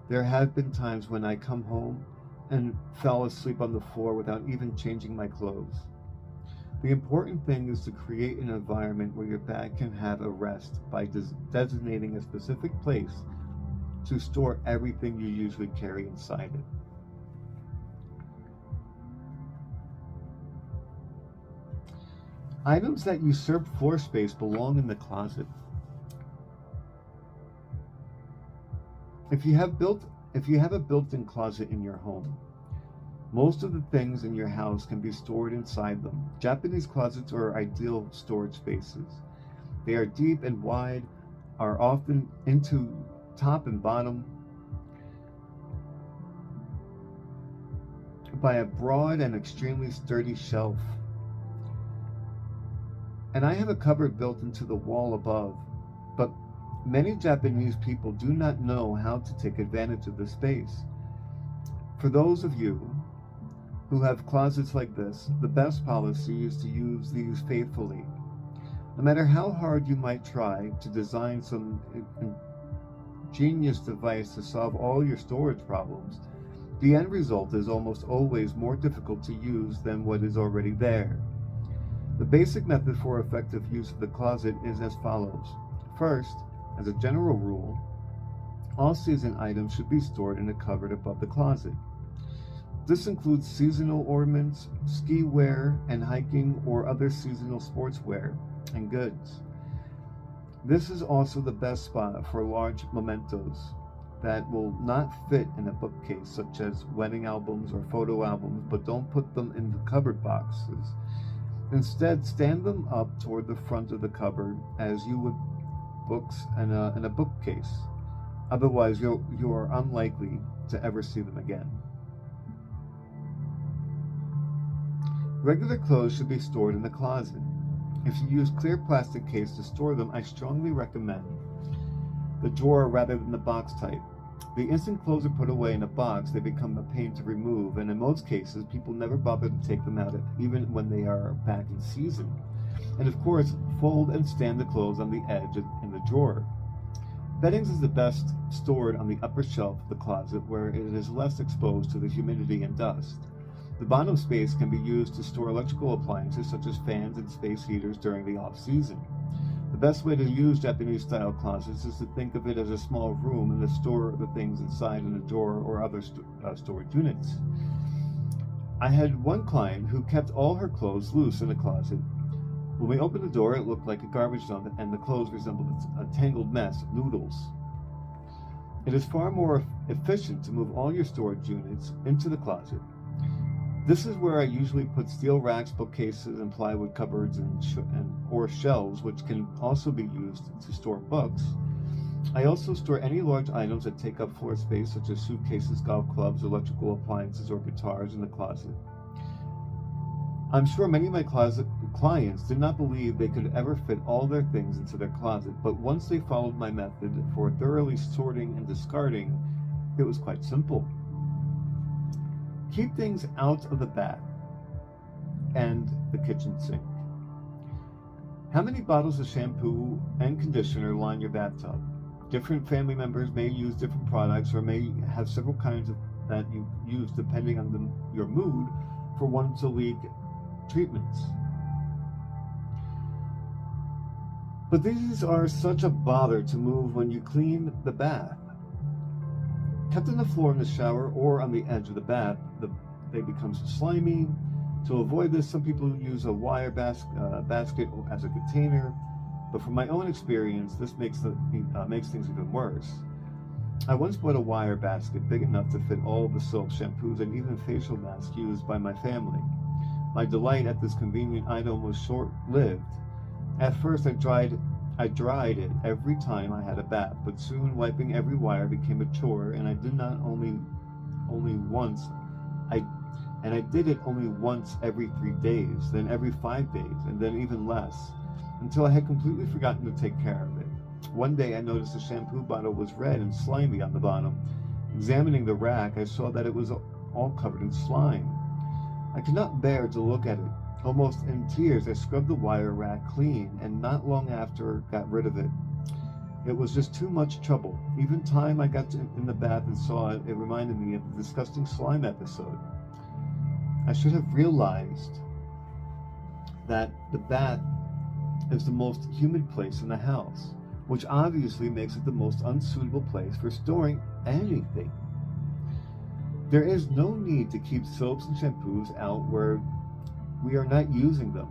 there have been times when I come home and fell asleep on the floor without even changing my clothes. The important thing is to create an environment where your bag can have a rest by designating a specific place to store everything you usually carry inside it. Items that usurp floor space belong in the closet. If you have a built-in closet in your home, most of the things in your house can be stored inside them. Japanese closets are ideal storage spaces. They are deep and wide, are often into top and bottom by a broad and extremely sturdy shelf. And I have a cupboard built into the wall above, but many Japanese people do not know how to take advantage of the space. For those of you who have closets like this, the best policy is to use these faithfully. No matter how hard you might try to design some ingenious device to solve all your storage problems, the end result is almost always more difficult to use than what is already there. The basic method for effective use of the closet is as follows. First, as a general rule, all season items should be stored in a cupboard above the closet. This includes seasonal ornaments, ski wear, and hiking or other seasonal sportswear and goods. This is also the best spot for large mementos that will not fit in a bookcase, such as wedding albums or photo albums, but don't put them in the cupboard boxes. Instead, stand them up toward the front of the cupboard as you would books in a bookcase. Otherwise, you are unlikely to ever see them again. Regular clothes should be stored in the closet. If you use clear plastic case to store them, I strongly recommend the drawer rather than the box type. The instant clothes are put away in a box, they become a pain to remove, and in most cases, people never bother to take them out even when they are back in season. And of course, fold and stand the clothes on the edge in the drawer. Beddings is the best stored on the upper shelf of the closet where it is less exposed to the humidity and dust. The bottom space can be used to store electrical appliances such as fans and space heaters during the off-season. The best way to use Japanese-style closets is to think of it as a small room and to store the things inside in a drawer or other storage units. I had one client who kept all her clothes loose in a closet. When we opened the door, it looked like a garbage dump and the clothes resembled a tangled mess of noodles. It is far more efficient to move all your storage units into the closet. This is where I usually put steel racks, bookcases, and plywood cupboards or shelves, which can also be used to store books. I also store any large items that take up floor space, such as suitcases, golf clubs, electrical appliances, or guitars in the closet. I'm sure many of my clients did not believe they could ever fit all their things into their closet, but once they followed my method for thoroughly sorting and discarding, it was quite simple. Keep things out of the bath and the kitchen sink. How many bottles of shampoo and conditioner line your bathtub? Different family members may use different products or may have several kinds that you use depending on your mood for once-a-week treatments. But these are such a bother to move when you clean the bath. Kept on the floor in the shower or on the edge of the bath, they become slimy. To avoid this, some people use a wire basket as a container, but from my own experience, this makes things even worse. I once bought a wire basket big enough to fit all of the soap, shampoos, and even facial masks used by my family. My delight at this convenient item was short-lived. At first, I dried it every time I had a bath, but soon wiping every wire became a chore, and I did it only once every 3 days, then every 5 days, and then even less, until I had completely forgotten to take care of it. One day I noticed the shampoo bottle was red and slimy on the bottom. Examining the rack, I saw that it was all covered in slime. I could not bear to look at it. Almost in tears, I scrubbed the wire rack clean, and not long after got rid of it. It was just too much trouble. Even time I got in the bath and saw it, it reminded me of the disgusting slime episode. I should have realized that the bath is the most humid place in the house, which obviously makes it the most unsuitable place for storing anything. There is no need to keep soaps and shampoos out where we are not using them.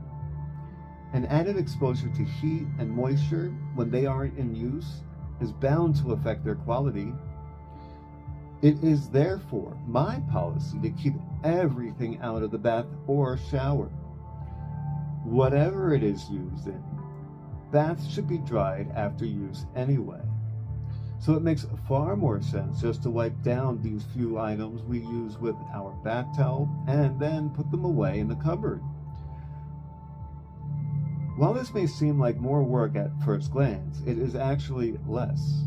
An added exposure to heat and moisture when they aren't in use is bound to affect their quality. It is therefore my policy to keep everything out of the bath or shower. Whatever it is used in, baths should be dried after use anyway. So it makes far more sense just to wipe down these few items we use with our bath towel and then put them away in the cupboard. While this may seem like more work at first glance, it is actually less.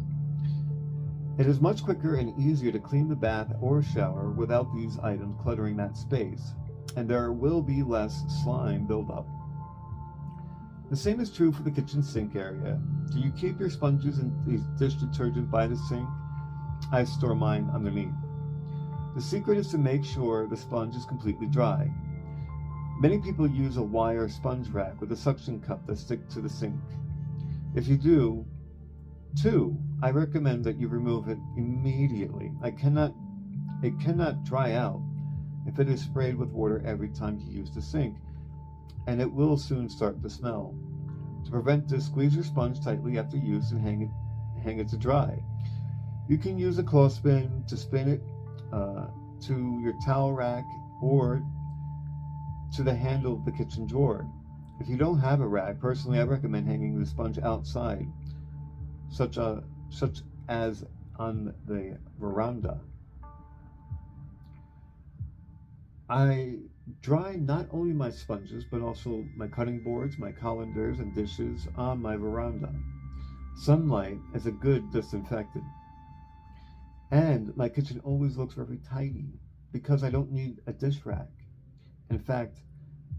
It is much quicker and easier to clean the bath or shower without these items cluttering that space, and there will be less slime buildup. The same is true for the kitchen sink area. Do you keep your sponges and dish detergent by the sink? I store mine underneath. The secret is to make sure the sponge is completely dry. Many people use a wire sponge rack with a suction cup that sticks to the sink. If you do, too, I recommend that you remove it immediately. It cannot dry out if it is sprayed with water every time you use the sink, and it will soon start to smell. To prevent this, squeeze your sponge tightly after use and hang it to dry. You can use a clothespin to spin it to your towel rack or to the handle of the kitchen drawer. If you don't have a rack, personally I recommend hanging the sponge outside, such as on the veranda. I dry not only my sponges, but also my cutting boards, my colanders, and dishes on my veranda. Sunlight is a good disinfectant. And my kitchen always looks very tidy because I don't need a dish rack. In fact,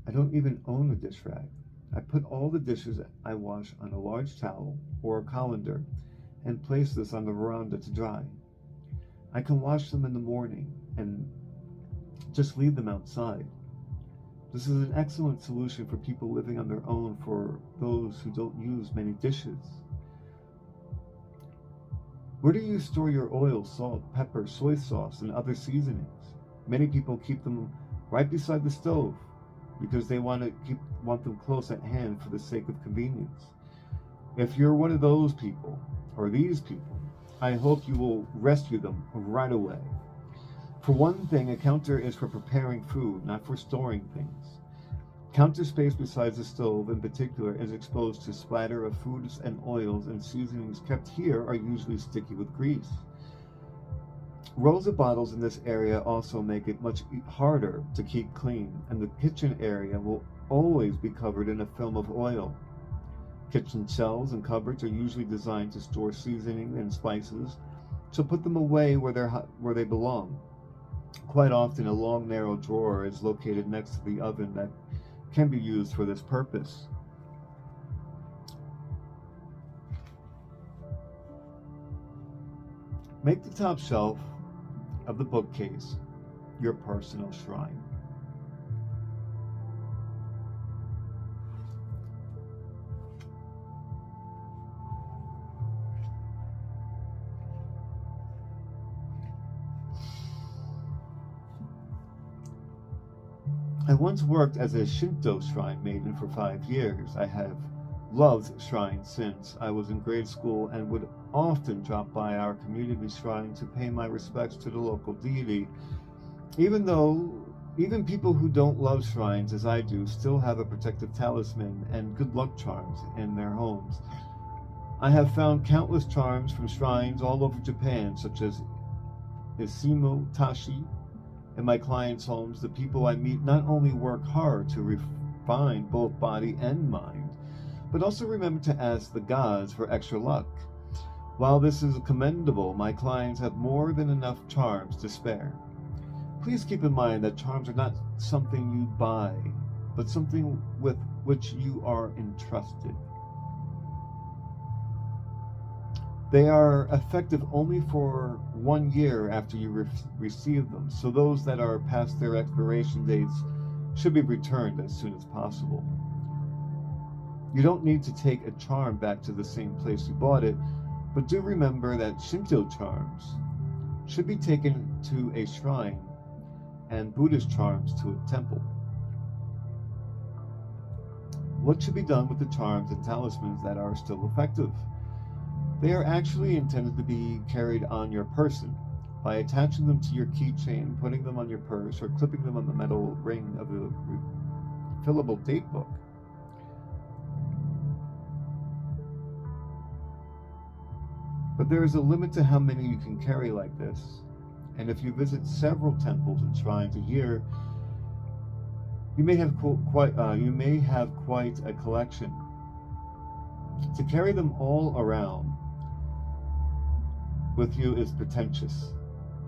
I don't even own a dish rack. I put all the dishes I wash on a large towel or a colander and place this on the veranda to dry. I can wash them in the morning and just leave them outside. This is an excellent solution for people living on their own, for those who don't use many dishes. Where do you store your oil, salt, pepper, soy sauce, and other seasonings? Many people keep them right beside the stove because they want them close at hand for the sake of convenience. If you're one of those people, or these people, I hope you will rescue them right away. For one thing, a counter is for preparing food, not for storing things. Counter space besides the stove in particular is exposed to splatter of foods and oils, and seasonings kept here are usually sticky with grease. Rows of bottles in this area also make it much harder to keep clean, and the kitchen area will always be covered in a film of oil. Kitchen shelves and cupboards are usually designed to store seasoning and spices, so put them away where they belong. Quite often, a long, narrow drawer is located next to the oven that can be used for this purpose. Make the top shelf of the bookcase your personal shrine. I once worked as a Shinto shrine maiden for 5 years. I have loved shrines since. I was in grade school and would often drop by our community shrine to pay my respects to the local deity. Even people who don't love shrines as I do still have a protective talisman and good luck charms in their homes. I have found countless charms from shrines all over Japan, such as Isimo Tashi. In my clients' homes, the people I meet not only work hard to refine both body and mind, but also remember to ask the gods for extra luck. While this is commendable, my clients have more than enough charms to spare. Please keep in mind that charms are not something you buy, but something with which you are entrusted. They are effective only for 1 year after you receive them, so those that are past their expiration dates should be returned as soon as possible. You don't need to take a charm back to the same place you bought it, but do remember that Shinto charms should be taken to a shrine and Buddhist charms to a temple. What should be done with the charms and talismans that are still effective? They are actually intended to be carried on your person by attaching them to your keychain, putting them on your purse, or clipping them on the metal ring of the refillable date book. But there is a limit to how many you can carry like this, and if you visit several temples and shrines a year, you may have quite a collection. To carry them all around with you is pretentious,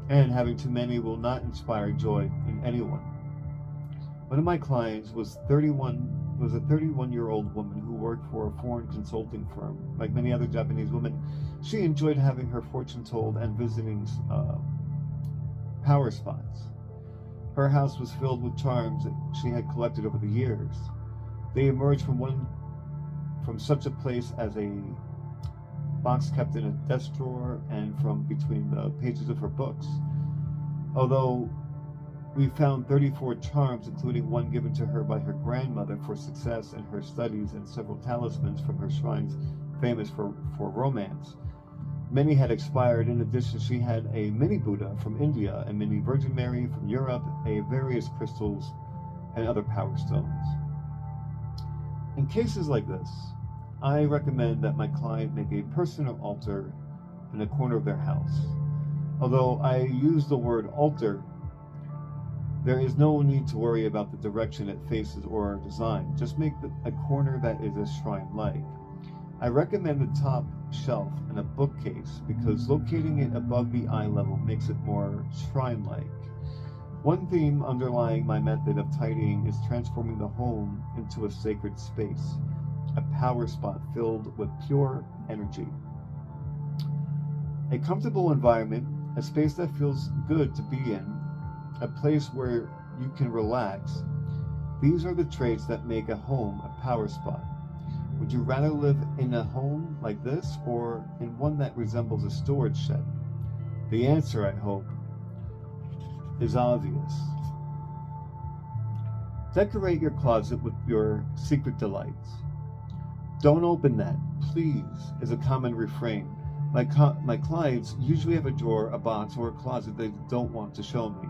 and having too many will not inspire joy in anyone. One of my clients was a 31-year-old woman who worked for a foreign consulting firm. Like many other Japanese women, she enjoyed having her fortune told and visiting power spots. Her house was filled with charms that she had collected over the years. They emerged from such a place as a box kept in a desk drawer and from between the pages of her books. Although we found 34 charms, including one given to her by her grandmother for success in her studies and several talismans from her shrines famous for romance. Many had expired. In addition, she had a mini Buddha from India, a mini Virgin Mary from Europe, various crystals, and other power stones. In cases like this, I recommend that my client make a personal altar in a corner of their house. Although I use the word altar, there is no need to worry about the direction it faces or design. Just make a corner that is a shrine-like. I recommend the top shelf in a bookcase because locating it above the eye level makes it more shrine-like. One theme underlying my method of tidying is transforming the home into a sacred space, a power spot filled with pure energy. A comfortable environment, a space that feels good to be in, a place where you can relax. These are the traits that make a home a power spot. Would you rather live in a home like this or in one that resembles a storage shed? The answer, I hope, is obvious. Decorate your closet with your secret delights. Don't open that, please, is a common refrain. My clients usually have a drawer, a box, or a closet they don't want to show me.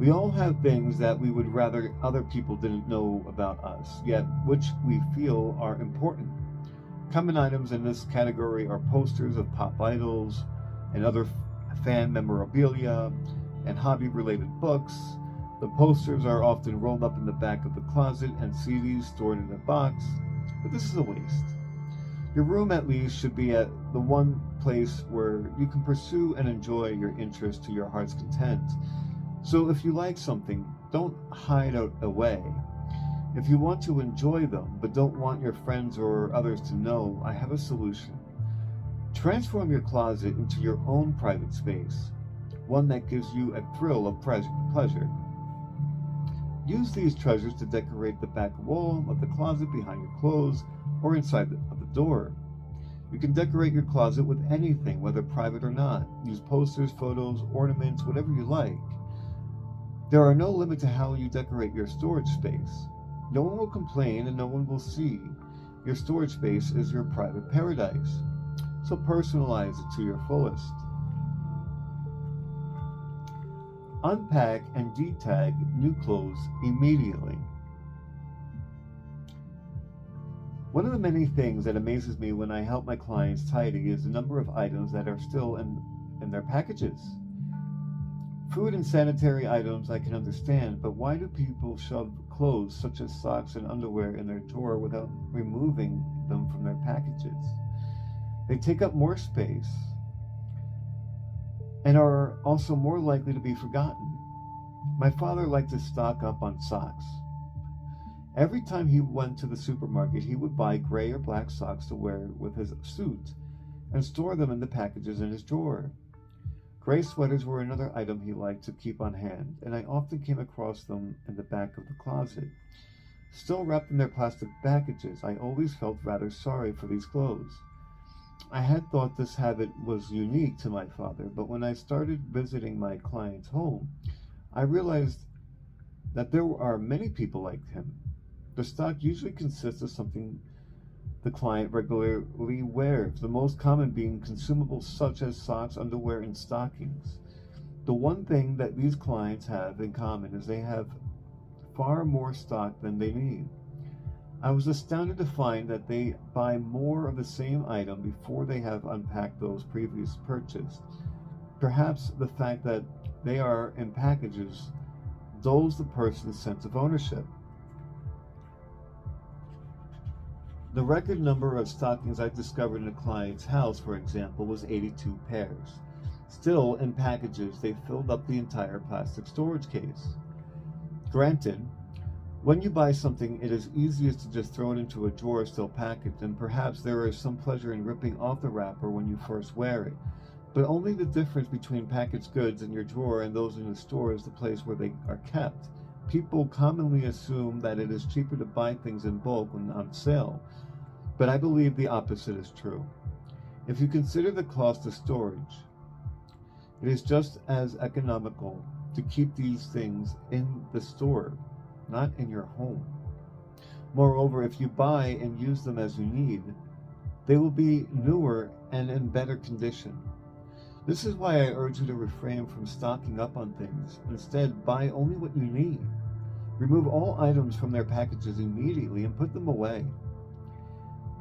We all have things that we would rather other people didn't know about us, yet which we feel are important. Common items in this category are posters of pop idols and other fan memorabilia and hobby-related books. The posters are often rolled up in the back of the closet and CDs stored in a box, but this is a waste. Your room at least should be at the one place where you can pursue and enjoy your interest to your heart's content. So if you like something, don't hide it away. If you want to enjoy them, but don't want your friends or others to know, I have a solution. Transform your closet into your own private space, one that gives you a thrill of pleasure. Use these treasures to decorate the back wall of the closet behind your clothes or inside of the door. You can decorate your closet with anything, whether private or not. Use posters, photos, ornaments, whatever you like. There are no limits to how you decorate your storage space. No one will complain and no one will see. Your storage space is your private paradise. So personalize it to your fullest. Unpack and detag new clothes immediately. One of the many things that amazes me when I help my clients tidy is the number of items that are still in their packages. Food and sanitary items I can understand, but why do people shove clothes such as socks and underwear in their drawer without removing them from their packages? They take up more space and are also more likely to be forgotten. My father liked to stock up on socks. Every time he went to the supermarket, he would buy gray or black socks to wear with his suit and store them in the packages in his drawer. Gray sweaters were another item he liked to keep on hand, and I often came across them in the back of the closet. Still wrapped in their plastic packages, I always felt rather sorry for these clothes. I had thought this habit was unique to my father, but when I started visiting my client's home, I realized that there are many people like him. The stock usually consists of something the client regularly wears, the most common being consumables such as socks, underwear, and stockings. The one thing that these clients have in common is they have far more stock than they need. I was astounded to find that they buy more of the same item before they have unpacked those previously purchased. Perhaps the fact that they are in packages dulls the person's sense of ownership. The record number of stockings I discovered in a client's house, for example, was 82 pairs. Still, in packages, they filled up the entire plastic storage case. Granted, when you buy something, it is easiest to just throw it into a drawer still packaged, and perhaps there is some pleasure in ripping off the wrapper when you first wear it. But only the difference between packaged goods in your drawer and those in the store is the place where they are kept. People commonly assume that it is cheaper to buy things in bulk when on sale, but I believe the opposite is true. If you consider the cost of storage, it is just as economical to keep these things in the store, not in your home. Moreover, if you buy and use them as you need, they will be newer and in better condition. This is why I urge you to refrain from stocking up on things. Instead, buy only what you need. Remove all items from their packages immediately and put them away.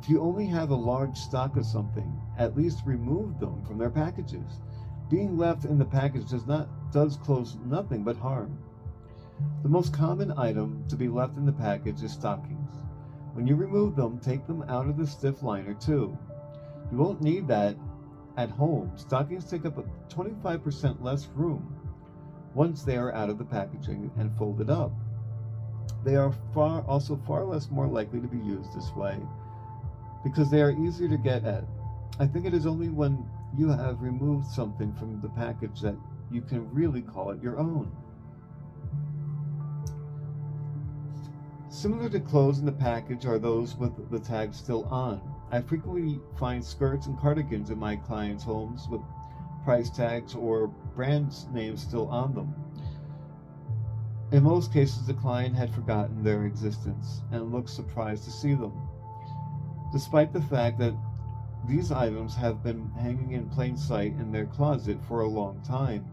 If you only have a large stock of something, at least remove them from their packages. Being left in the package does cause nothing but harm. The most common item to be left in the package is stockings. When you remove them, take them out of the stiff liner too. You won't need that at home. Stockings take up 25% less room once they are out of the packaging and folded up. They are also far less more likely to be used this way because they are easier to get at. I think it is only when you have removed something from the package that you can really call it your own. Similar to clothes in the package are those with the tag still on. I frequently find skirts and cardigans in my clients' homes with price tags or brand names still on them. In most cases, the client had forgotten their existence and looked surprised to see them, despite the fact that these items have been hanging in plain sight in their closet for a long time.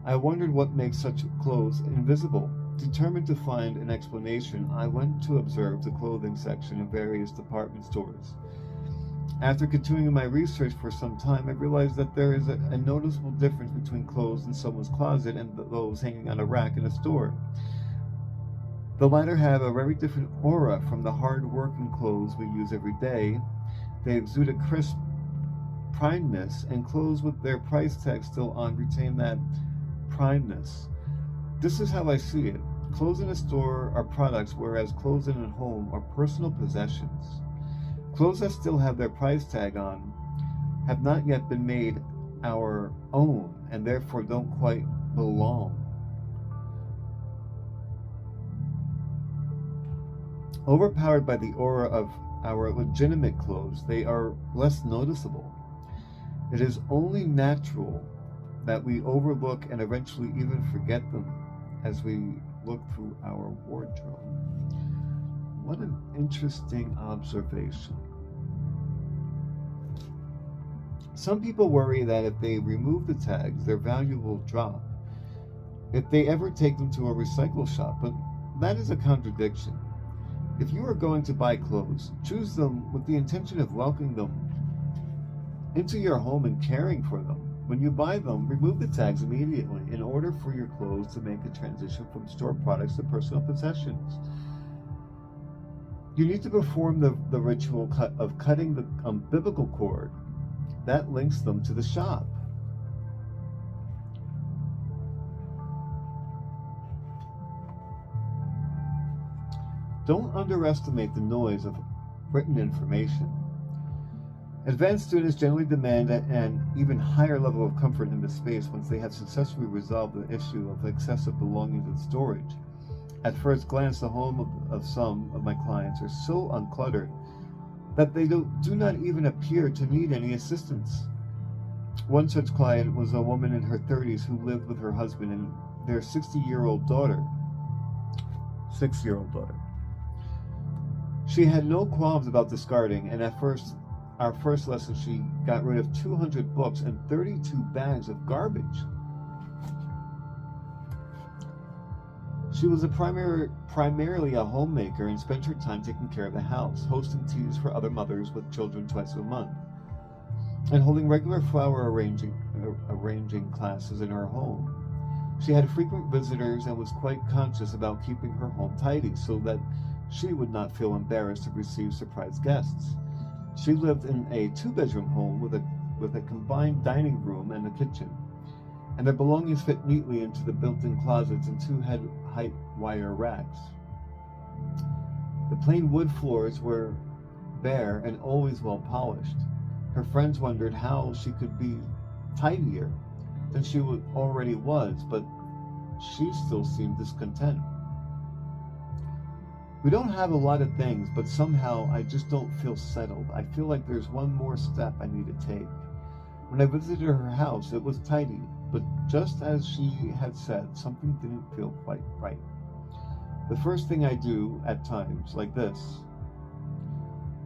I wondered what makes such clothes invisible. Determined to find an explanation, I went to observe the clothing section in various department stores. After continuing my research for some time, I realized that there is a noticeable difference between clothes in someone's closet and those hanging on a rack in a store. The latter have a very different aura from the hard-working clothes we use every day. They exude a crisp primeness, and clothes with their price tag still on retain that primeness. This is how I see it. Clothes in a store are products, whereas clothes in a home are personal possessions. Clothes that still have their price tag on have not yet been made our own and therefore don't quite belong. Overpowered by the aura of our legitimate clothes, they are less noticeable. It is only natural that we overlook and eventually even forget them. as we look through our wardrobe. What an interesting observation. Some people worry that if they remove the tags, their value will drop if they ever take them to a recycle shop, but that is a contradiction. If you are going to buy clothes, choose them with the intention of welcoming them into your home and caring for them. When you buy them, remove the tags immediately in order for your clothes to make a transition from store products to personal possessions. You need to perform the ritual of cutting the umbilical cord that links them to the shop. Don't underestimate the noise of written information. Advanced students generally demand an even higher level of comfort in the space once they have successfully resolved the issue of excessive belongings and storage. At first glance, the home of some of my clients are so uncluttered that they do not even appear to need any assistance. One such client was a woman in her 30s who lived with her husband and their 6-year-old daughter. She had no qualms about discarding, and at our first lesson, she got rid of 200 books and 32 bags of garbage. She was primarily a homemaker and spent her time taking care of the house, hosting teas for other mothers with children twice a month, and holding regular flower arranging classes in her home. She had frequent visitors and was quite conscious about keeping her home tidy so that she would not feel embarrassed to receive surprise guests. She lived in a 2-bedroom home with a combined dining room and a kitchen, and their belongings fit neatly into the built-in closets and 2-height wire racks. The plain wood floors were bare and always well polished. Her friends wondered how she could be tidier than she already was, but she still seemed discontent. We don't have a lot of things, but somehow I just don't feel settled. I feel like there's one more step I need to take. When I visited her house, it was tidy, but just as she had said, something didn't feel quite right. The first thing I do at times like this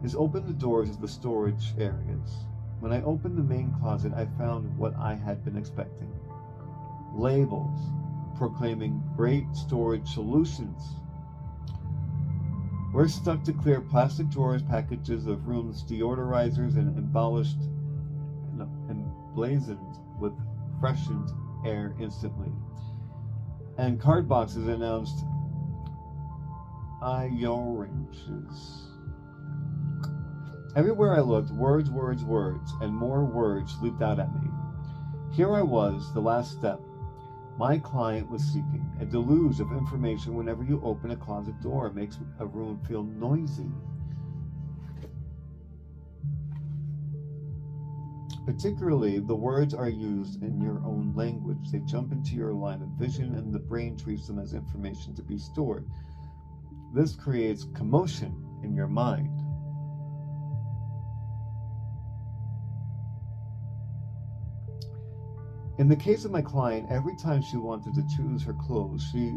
is open the doors of the storage areas. When I opened the main closet, I found what I had been expecting. Labels proclaiming great storage solutions were stuck to clear plastic drawers, packages of room deodorizers, and emblazoned with freshened air instantly. And card boxes announced oranges. Everywhere I looked, words, and more words leaped out at me. Here I was, the last step. My client was seeking a deluge of information. Whenever you open a closet door, it makes a room feel noisy. Particularly, the words are used in your own language. They jump into your line of vision, and the brain treats them as information to be stored. This creates commotion in your mind. In the case of my client, every time she wanted to choose her clothes, she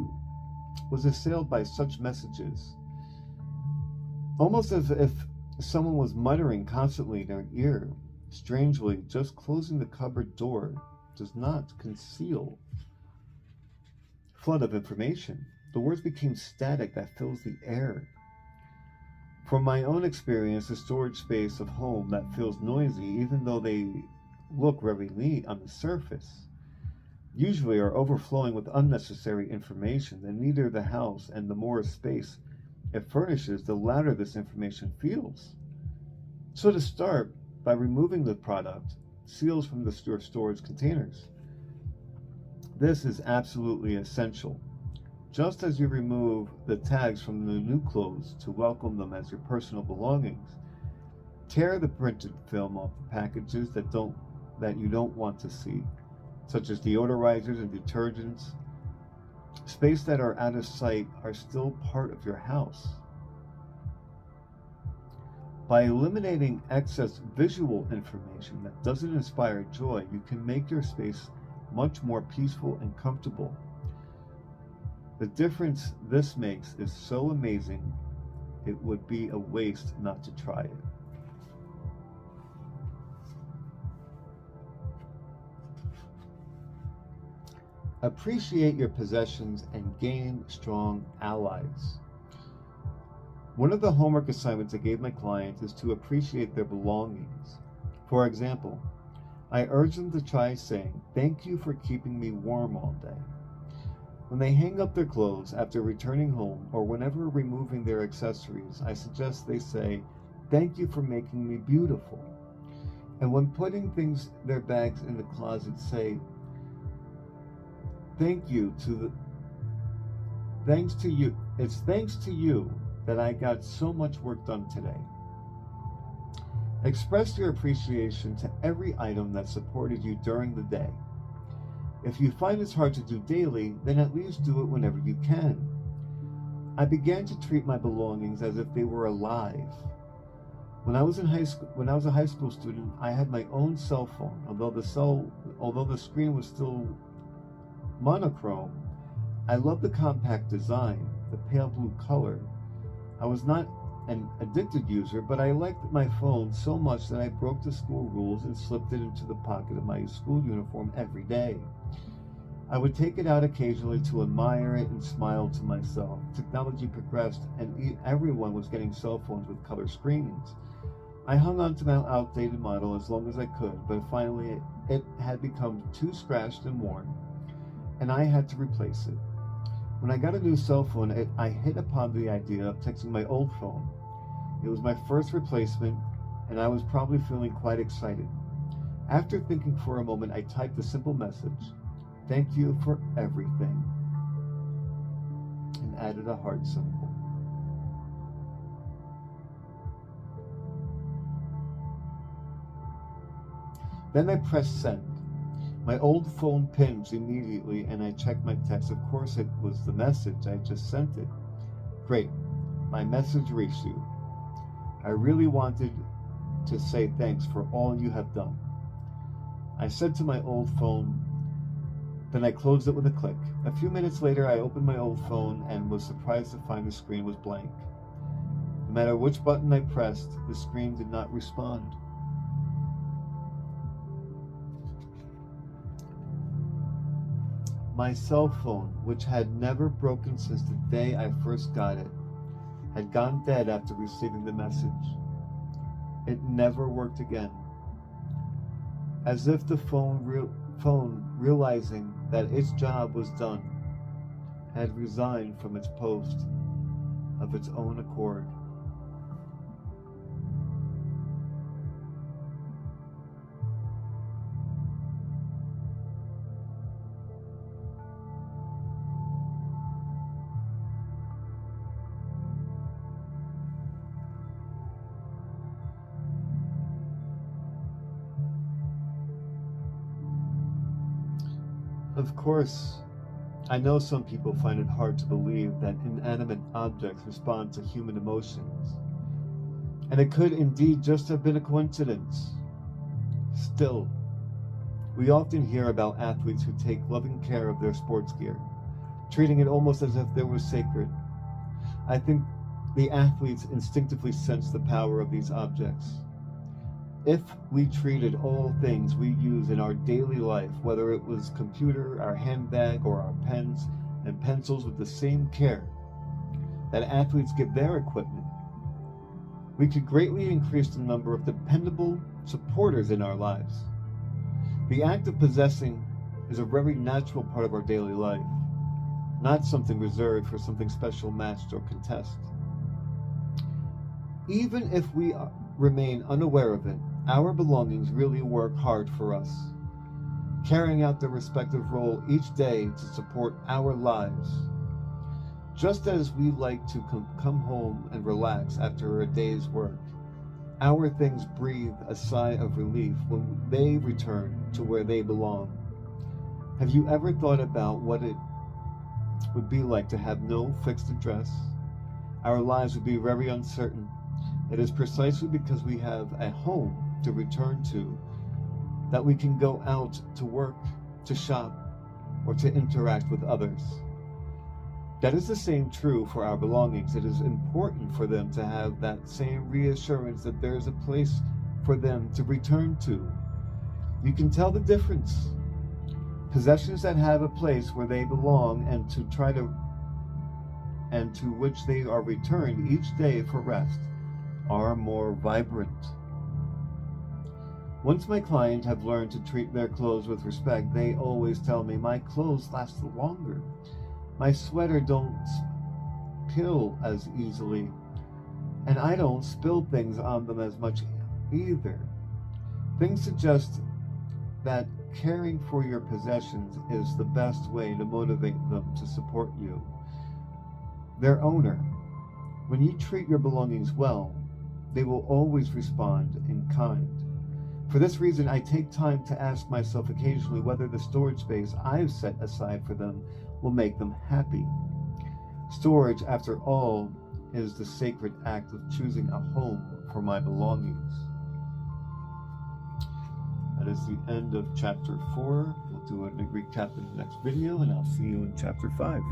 was assailed by such messages, almost as if someone was muttering constantly in her ear. Strangely, just closing the cupboard door does not conceal a flood of information. The words became static that fills the air. From my own experience, the storage space of home that feels noisy, even though they look very neat on the surface, usually are overflowing with unnecessary information, and neither the house and the more space it furnishes, the louder this information feels. So to start, by removing the product, seals from the storage containers. This is absolutely essential. Just as you remove the tags from the new clothes to welcome them as your personal belongings, tear the printed film off the packages that you don't want to see, such as deodorizers and detergents. Space that are out of sight are still part of your house. By eliminating excess visual information that doesn't inspire joy, you can make your space much more peaceful and comfortable. The difference this makes is so amazing, it would be a waste not to try it. Appreciate your possessions and gain strong allies. One of the homework assignments I gave my clients is to appreciate their belongings. For example, I urge them to try saying, "Thank you for keeping me warm all day." When they hang up their clothes after returning home or whenever removing their accessories, I suggest they say, "Thank you for making me beautiful." And when putting their bags in the closet, say, Thanks to you. It's thanks to you that I got so much work done today. Express your appreciation to every item that supported you during the day. If you find it's hard to do daily, then at least do it whenever you can. I began to treat my belongings as if they were alive. When I was a high school student, I had my own cell phone, although the screen was still monochrome. I loved the compact design, the pale blue color. I was not an addicted user, but I liked my phone so much that I broke the school rules and slipped it into the pocket of my school uniform every day. I would take it out occasionally to admire it and smile to myself. Technology progressed and everyone was getting cell phones with color screens. I hung on to my outdated model as long as I could, but finally it had become too scratched and worn, and I had to replace it. When I got a new cell phone, I hit upon the idea of texting my old phone. It was my first replacement, and I was probably feeling quite excited. After thinking for a moment, I typed a simple message, "Thank you for everything," and added a heart symbol. Then I pressed send. My old phone pinged immediately, and I checked my text. Of course, it was the message. I just sent it. Great. My message reached you. I really wanted to say thanks for all you have done. I said to my old phone, then I closed it with a click. A few minutes later, I opened my old phone and was surprised to find the screen was blank. No matter which button I pressed, the screen did not respond. My cell phone, which had never broken since the day I first got it, had gone dead after receiving the message. It never worked again. As if the phone, realizing that its job was done, had resigned from its post of its own accord. Of course, I know some people find it hard to believe that inanimate objects respond to human emotions, and it could indeed just have been a coincidence. Still, we often hear about athletes who take loving care of their sports gear, treating it almost as if it was sacred. I think the athletes instinctively sense the power of these objects. If we treated all things we use in our daily life, whether it was computer, our handbag, or our pens and pencils, with the same care that athletes give their equipment, we could greatly increase the number of dependable supporters in our lives. The act of possessing is a very natural part of our daily life, not something reserved for something special, matched, or contest. Even if we remain unaware of it, our belongings really work hard for us, carrying out their respective role each day to support our lives. Just as we like to come home and relax after a day's work, our things breathe a sigh of relief when they return to where they belong. Have you ever thought about what it would be like to have no fixed address? Our lives would be very uncertain. It is precisely because we have a home to return to that we can go out to work, to shop, or to interact with others. That is the same true for our belongings. It is important for them to have that same reassurance that there is a place for them to return to. You can tell the difference. Possessions that have a place where they belong and to which they are returned each day for rest are more vibrant. Once my clients have learned to treat their clothes with respect, they always tell me, my clothes last longer. My sweater don't pill as easily, and I don't spill things on them as much either. Things suggest that caring for your possessions is the best way to motivate them to support you, their owner. When you treat your belongings well, they will always respond in kind. For this reason, I take time to ask myself occasionally whether the storage space I've set aside for them will make them happy. Storage, after all, is the sacred act of choosing a home for my belongings. That is the end of chapter 4. We'll do a recap in the next video, and I'll see you in chapter 5.